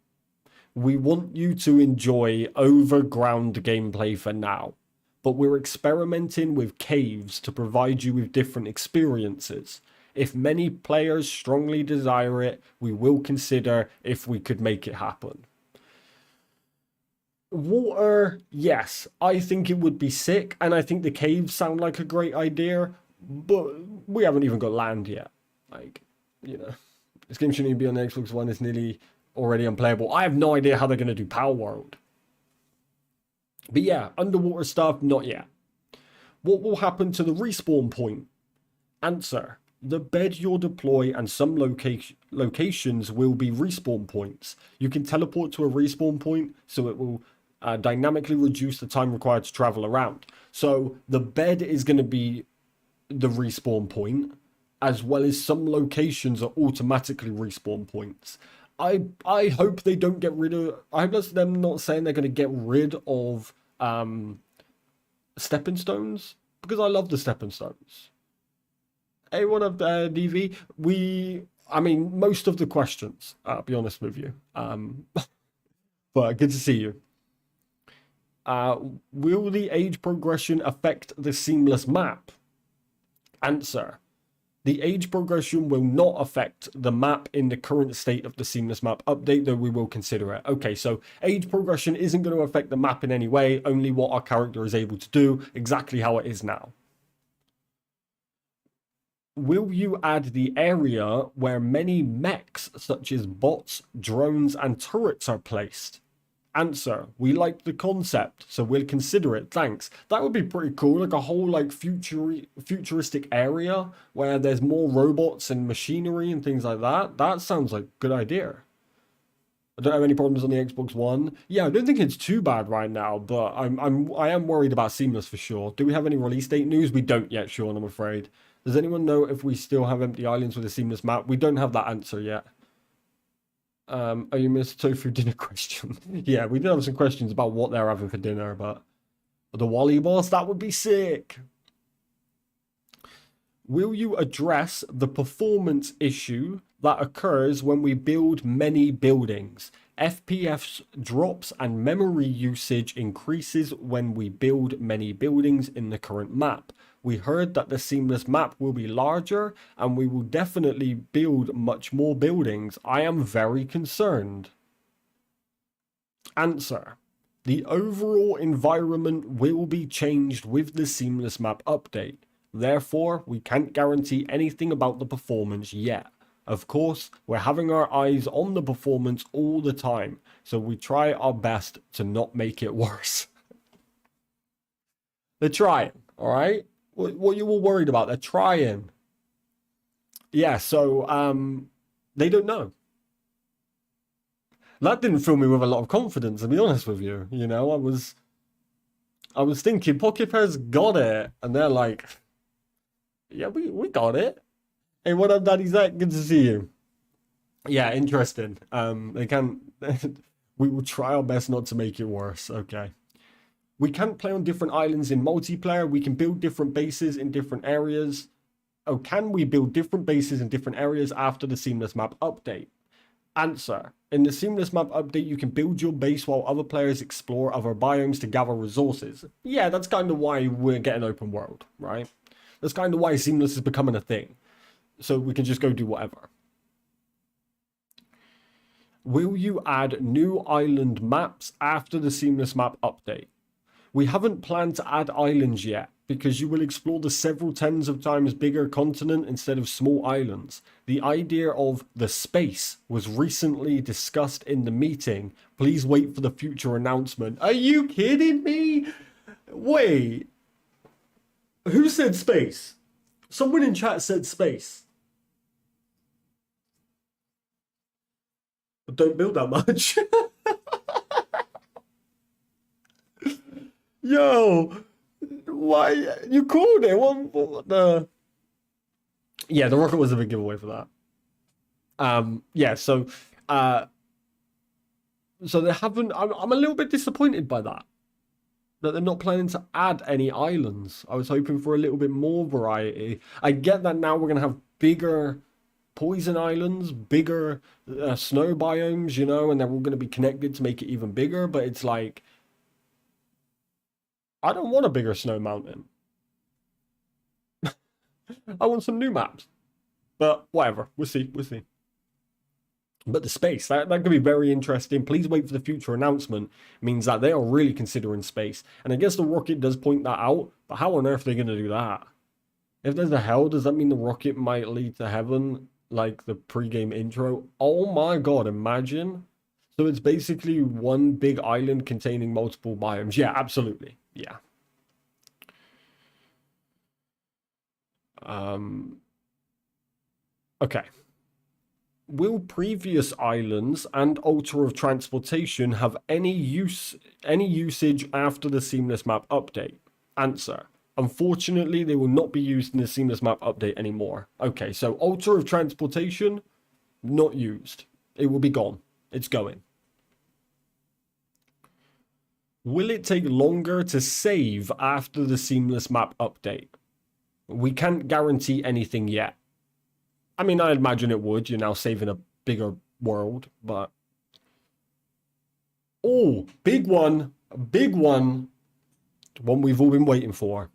We want you to enjoy overground gameplay for now, but we're experimenting with caves to provide you with different experiences. If many players strongly desire it, we will consider if we could make it happen. Water, yes, I think it would be sick, and I think the caves sound like a great idea, but we haven't even got land yet. Like, you know, this game shouldn't even be on the Xbox One, it's nearly already unplayable. I have no idea how they're going to do Power World. But yeah, underwater stuff, not yet. What will happen to the respawn point? Answer. The bed you'll deploy and some locations will be respawn points. You can teleport to a respawn point, so it will dynamically reduce the time required to travel around. So the bed is going to be the respawn point, as well as some locations are automatically respawn points. I hope they don't get rid of... I hope that's them not saying they're going to get rid of stepping stones, because I love the stepping stones. Hey, what up, DV? I mean, most of the questions, I'll be honest with you. But good to see you. Will the age progression affect the seamless map? Answer. The age progression will not affect the map in the current state of the seamless map update, though we will consider it. Okay, so age progression isn't going to affect the map in any way, only what our character is able to do, exactly how it is now. Will you add the area where many mechs, such as bots, drones, and turrets are placed? Answer. We like the concept, so we'll consider it, thanks. That would be pretty cool, like a whole like futuristic area where there's more robots and machinery and things like that. That sounds like a good idea. I don't have any problems on the Xbox One. Yeah, I don't think it's too bad right now, but I am worried about Seamless for sure. Do we have any release date news? We don't yet, Sean, I'm afraid. Does anyone know if we still have empty islands with a seamless map? We don't have that answer yet. Are you Mr. Tofu dinner question? Yeah, we did have some questions about what they're having for dinner, but the Wally boss, that would be sick. Will you address the performance issue that occurs when we build many buildings? FPS drops and memory usage increases when we build many buildings in the current map. We heard that the seamless map will be larger and we will definitely build much more buildings. I am very concerned. Answer. The overall environment will be changed with the seamless map update. Therefore, we can't guarantee anything about the performance yet. Of course, we're having our eyes on the performance all the time, so we try our best to not make it worse. They're trying, alright? What you all worried about? They're trying. Yeah, so they don't know. That didn't fill me with a lot of confidence, to be honest with you. You know, I was thinking Pocketpair's got it, and they're like, yeah, we got it. Hey, what up, Daddy Zach? Good to see you. Yeah, interesting. They can. We will try our best not to make it worse. Okay. We can play on different islands in multiplayer. We can build different bases in different areas. Oh, can we build different bases in different areas after the Seamless Map update? Answer. In the Seamless Map update, you can build your base while other players explore other biomes to gather resources. Yeah, that's kind of why we're getting open world, right? That's kind of why Seamless is becoming a thing. So we can just go do whatever. Will you add new island maps after the Seamless Map update? We haven't planned to add islands yet, because you will explore the several tens of times bigger continent instead of small islands. The idea of the space was recently discussed in the meeting. Please wait for the future announcement. Are you kidding me? Wait. Who said space? Someone in chat said space. But don't build that much. Yo, why you called it? What the? Yeah, the rocket was a big giveaway for that. Yeah, so they haven't. I'm a little bit disappointed by that. That they're not planning to add any islands. I was hoping for a little bit more variety. I get that now we're gonna have bigger poison islands, bigger snow biomes, you know, and they're all gonna be connected to make it even bigger. But it's like, I don't want a bigger snow mountain. I want some new maps. But whatever, we'll see, we'll see. But the space, that could be very interesting. Please wait for the future announcement. Means that they are really considering space. And I guess the rocket does point that out, but how on earth are they going to do that? If there's a hell, does that mean the rocket might lead to heaven, like the pre-game intro? Oh my god, imagine. So it's basically one big island containing multiple biomes. Yeah, absolutely. Yeah. Okay. Will previous islands and Altar of Transportation have any usage after the Seamless Map update? Answer. Unfortunately, they will not be used in the Seamless Map update anymore. Okay, so Altar of Transportation, not used. It will be gone. It's going. Will it take longer to save after the Seamless Map update? We can't guarantee anything yet. I mean, I imagine it would. You're now saving a bigger world, but... Oh, big one. Big one. One we've all been waiting for.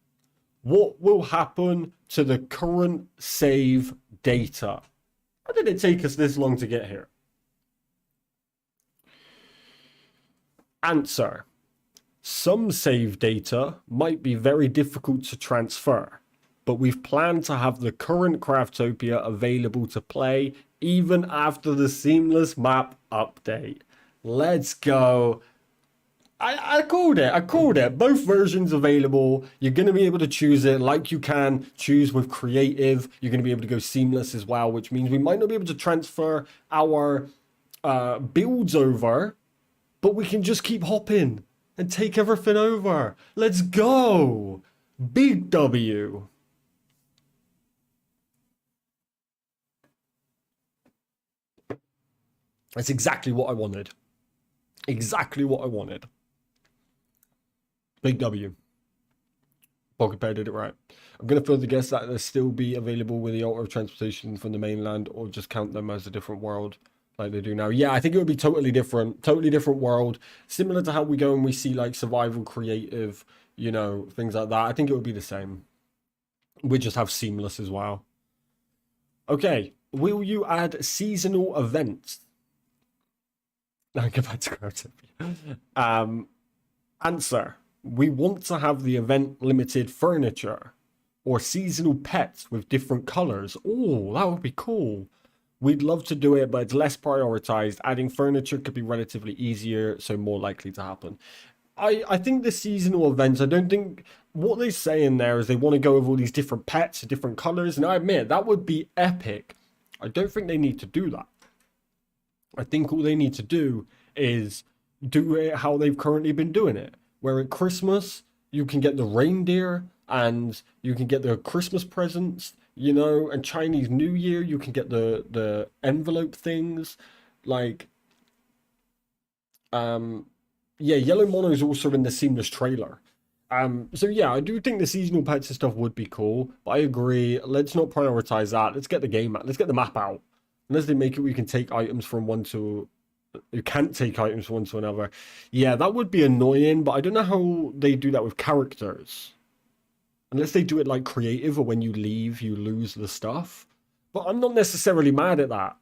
What will happen to the current save data? How did it take us this long to get here? Answer. Some save data might be very difficult to transfer, but we've planned to have the current Craftopia available to play even after the Seamless Map update. Let's go. I called it. I called it. Both versions available. You're going to be able to choose it like you can choose with creative. You're going to be able to go seamless as well, which means we might not be able to transfer our builds over, but we can just keep hopping and take everything over. Let's go. Big W. That's exactly what I wanted. Exactly what I wanted. Big W. Pocketpair did it right. I'm going to further guess that they'll still be available with the Altar of Transportation from the mainland, or just count them as a different world like they do now. Yeah, I think it would be totally different world. Similar to how we go and we see like survival, creative, you know, things like that. I think it would be the same. We just have seamless as well. Okay, will you add seasonal events? Now go back to Craftopia. Answer. We want to have the event limited furniture or seasonal pets with different colors. Oh, that would be cool. We'd love to do it, but it's less prioritized. Adding furniture could be relatively easier, so more likely to happen. I think the seasonal events, I don't think... What they say in there is they want to go with all these different pets, different colors, and I admit, that would be epic. I don't think they need to do that. I think all they need to do is do it how they've currently been doing it. Where at Christmas, you can get the reindeer and you can get the Christmas presents. you know, and Chinese New Year, you can get the envelope things. Like, yeah, Yellow Mono is also in the Seamless trailer. So yeah, I do think the seasonal pets and stuff would be cool, but I agree. Let's not prioritize that. Let's get the game out. Let's get the map out. Unless they make it where you can take items from one to, you can't take items from one to another. Yeah, that would be annoying, but I don't know how they do that with characters. Unless they do it like creative, or when you leave, you lose the stuff. But I'm not necessarily mad at that.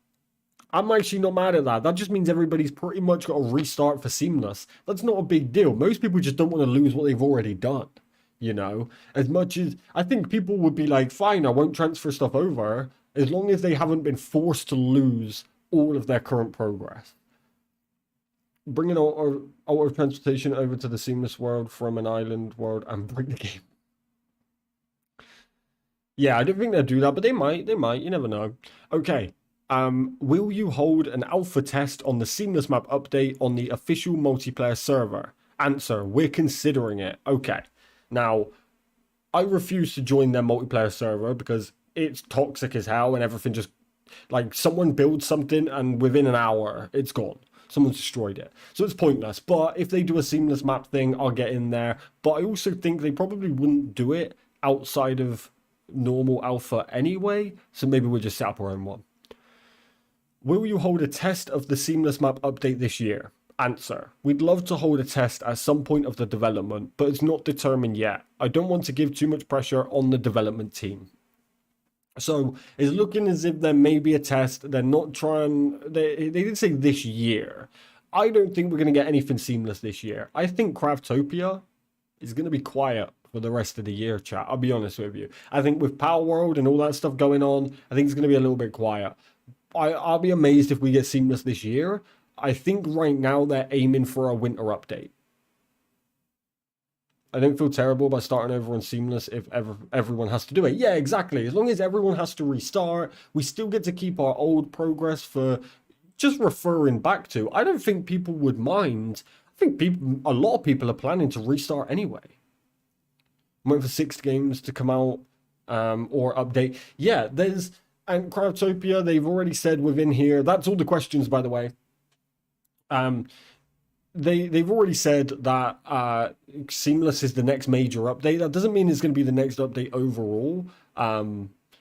I'm actually not mad at that. That just means everybody's pretty much got to restart for Seamless. That's not a big deal. Most people just don't want to lose what they've already done. You know, as much as I think people would be like, fine, I won't transfer stuff over as long as they haven't been forced to lose all of their current progress. Bringing out of transportation over to the Seamless world from an island world and bring the game. Yeah, I don't think they'll do that, but they might. They might. You never know. Okay. Will you hold an alpha test on the Seamless Map update on the official multiplayer server? Answer, we're considering it. Okay. Now, I refuse to join their multiplayer server because it's toxic as hell and everything just, like, someone builds something and within an hour, it's gone. Someone's destroyed it. So it's pointless. But if they do a Seamless Map thing, I'll get in there. But I also think they probably wouldn't do it outside of normal alpha anyway. So maybe we'll just set up our own one. Will you hold a test of the Seamless Map update this year? Answer, we'd love to hold a test at some point of the development, but it's not determined yet. I don't want to give too much pressure on the development team. So it's looking as if there may be a test. They're not trying, they did say this year. I don't think we're going to get anything seamless this year. I think Craftopia is going to be quiet for the rest of the year, chat. I'll be honest with you. I think with Power World and all that stuff going on, I think it's going to be a little bit quiet. I'll be amazed if we get seamless this year. I think right now they're aiming for a winter update. I don't feel terrible by starting over on seamless if everyone has to do it. Yeah, exactly. As long as everyone has to restart, we still get to keep our old progress for just referring back to. I don't think people would mind. I think a lot of people are planning to restart anyway. I'm waiting for 6 games to come out or update. Yeah, and Craftopia, they've already said within here, that's all the questions, by the way. They've already said that Seamless is the next major update. That doesn't mean it's going to be the next update overall. I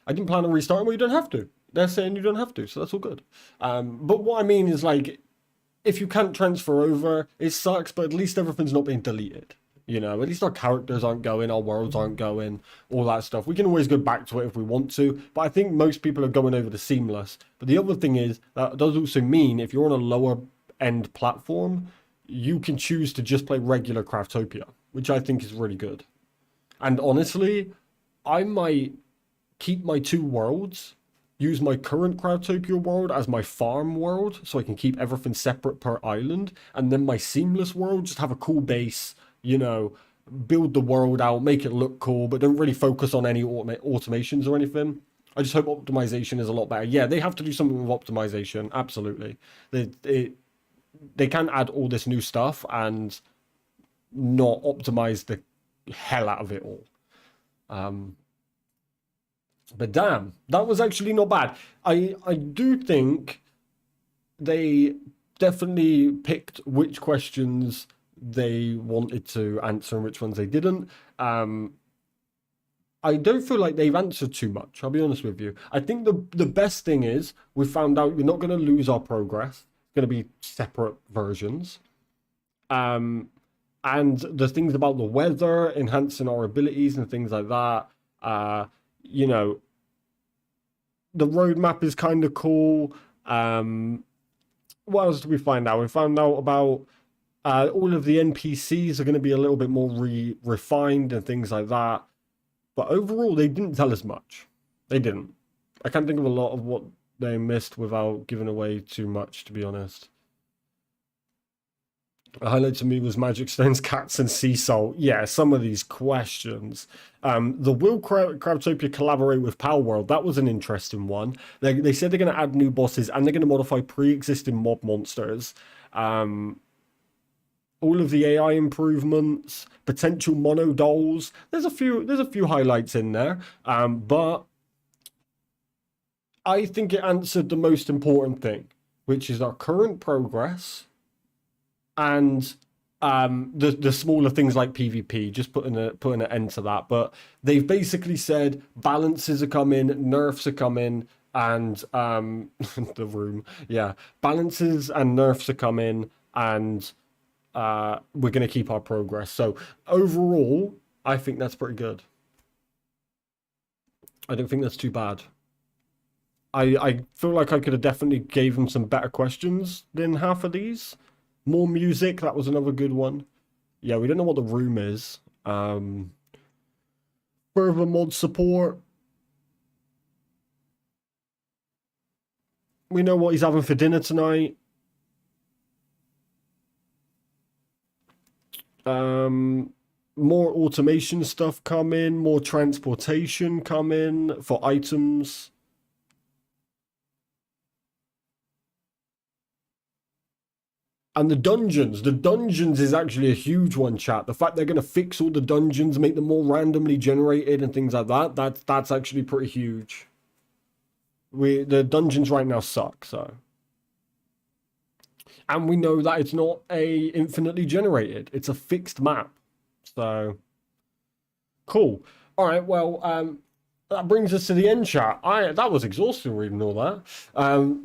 didn't plan on restarting, well, you don't have to. They're saying you don't have to, so that's all good. But what I mean is, like, if you can't transfer over, it sucks, but at least everything's not being deleted. You know, at least our characters aren't going, our worlds aren't going, all that stuff. We can always go back to it if we want to, but I think most people are going over to Seamless. But the other thing is, that does also mean if you're on a lower end platform, you can choose to just play regular Craftopia, which I think is really good. And honestly, I might keep my 2 worlds, use my current Craftopia world as my farm world, so I can keep everything separate per island, and then my Seamless world, just have a cool base, you know, build the world out, make it look cool, but don't really focus on any automations or anything. I just hope optimization is a lot better. Yeah, they have to do something with optimization, absolutely. They can't add all this new stuff and not optimize the hell out of it all. But damn, that was actually not bad. I do think they definitely picked which questions they wanted to answer and which ones they didn't. I don't feel like they've answered too much, I'll be honest with you. I think the best thing is we found out we're not going to lose our progress. It's going to be separate versions. And the things about the weather, enhancing our abilities and things like that. You know, the roadmap is kind of cool. What else did we find out? We found out about all of the NPCs are going to be a little bit more refined and things like that. But overall, they didn't tell us much. They didn't. I can't think of a lot of what they missed without giving away too much, to be honest. A highlight to me was Magic Stones, Cats, and Sea Salt. Yeah, some of these questions. The will Craftopia collaborate with Power World? That was an interesting one. They said they're going to add new bosses and they're going to modify pre-existing mob monsters. All of the AI improvements, potential mono dolls. There's a few highlights in there. But I think it answered the most important thing, which is our current progress and the smaller things like PvP, just putting an end to that. But they've basically said balances are coming, nerfs are coming, and the room, yeah, balances and nerfs are coming, and we're gonna keep our progress. So overall, I think that's pretty good. I don't think that's too bad. I feel like I could have definitely gave them some better questions than half of these. More music, that was another good one. Yeah, we don't know what the room is. Further mod support. We know what he's having for dinner tonight. More automation stuff coming, more transportation coming for items. And the dungeons is actually a huge one, chat. The fact they're going to fix all the dungeons, make them more randomly generated and things like that, that's actually pretty huge. The dungeons right now suck, so. And we know that it's not a infinitely generated. It's a fixed map. So, cool. All right, well, that brings us to the end, chat. That was exhausting reading all that.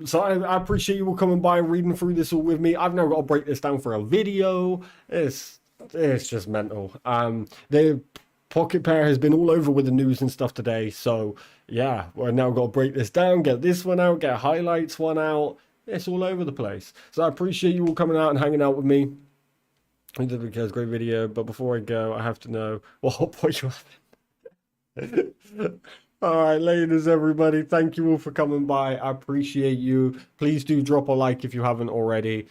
So I appreciate you all coming by and reading through this all with me. I've now got to break this down for a video. It's just mental. The Pocketpair has been all over with the news and stuff today. So yeah, we're now got to break this down, get this one out, get highlights one out. It's all over the place. So I appreciate you all coming out and hanging out with me. I did a great video, but before I go, I have to know what hot pot you having. All right, ladies, everybody, thank you all for coming by. I appreciate you. Please do drop a like if you haven't already.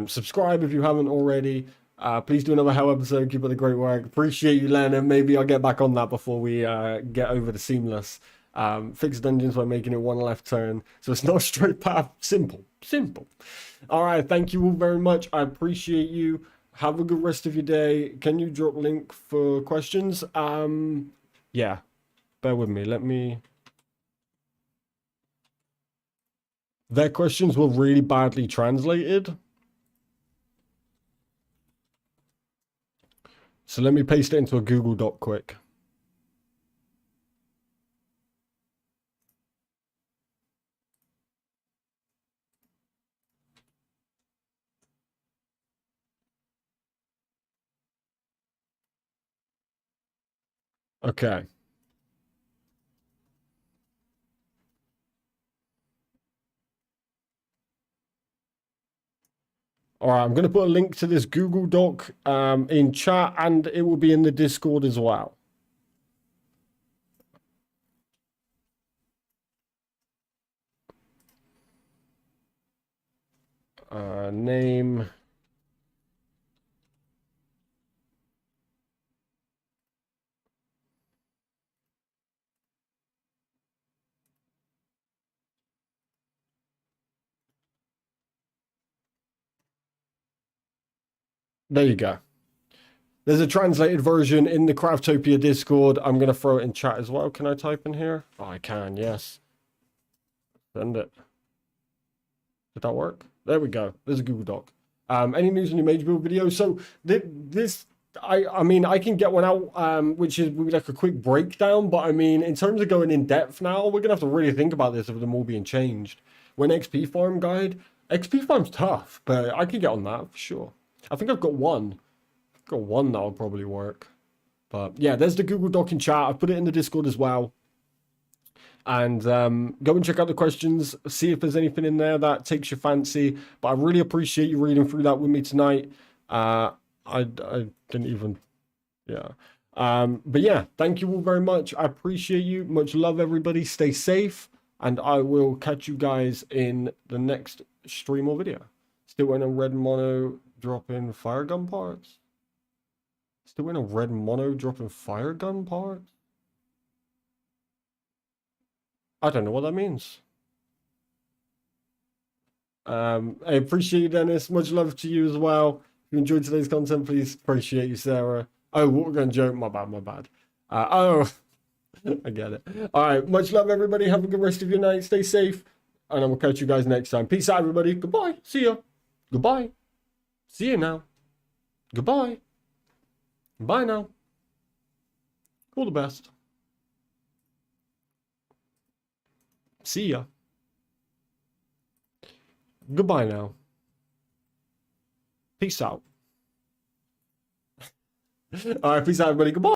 Subscribe if you haven't already. Please do another Hell episode. Keep up the great work. Appreciate you, Lennon. Maybe I'll get back on that before we get over the Seamless. Fix dungeons by making it one left turn, so it's not a straight path. Simple. All right, thank you all very much. I appreciate you. Have a good rest of your day. Can you drop link for questions? Yeah, bear with me. Let me. Their questions were really badly translated. So let me paste it into a Google Doc quick. Okay. All right, I'm going to put a link to this Google Doc in chat, and it will be in the Discord as well. Name. There you go. There's a translated version in the Craftopia Discord. I'm going to throw it in chat as well. Can I type in here? Oh, I can, yes. Send it. Did that work? There we go. There's a Google Doc. Any news on your major build video? So this, I mean, I can get one out, which is like a quick breakdown. But I mean, in terms of going in depth now, we're going to have to really think about this with them all being changed. When XP farm guide, XP farm's tough, but I can get on that for sure. I think I've got one. Got one that'll probably work. But yeah, there's the Google Doc in chat. I've put it in the Discord as well. And go and check out the questions. See if there's anything in there that takes your fancy. But I really appreciate you reading through that with me tonight. I didn't even... Yeah. But yeah, thank you all very much. I appreciate you. Much love, everybody. Stay safe. And I will catch you guys in the next stream or video. Still waiting on red mono dropping fire gun parts. Still in a red mono dropping fire gun parts? I don't know what that means. I appreciate you, Dennis. Much love to you as well. If you enjoyed today's content, please appreciate you, Sarah. Oh, what we're going to joke. My bad. Oh, I get it. All right. Much love, everybody. Have a good rest of your night. Stay safe. And I will catch you guys next time. Peace out, everybody. Goodbye. See ya. Goodbye. See you now. Goodbye. Bye now. All the best. See ya. Goodbye now. Peace out. All right. Peace out, everybody. Goodbye.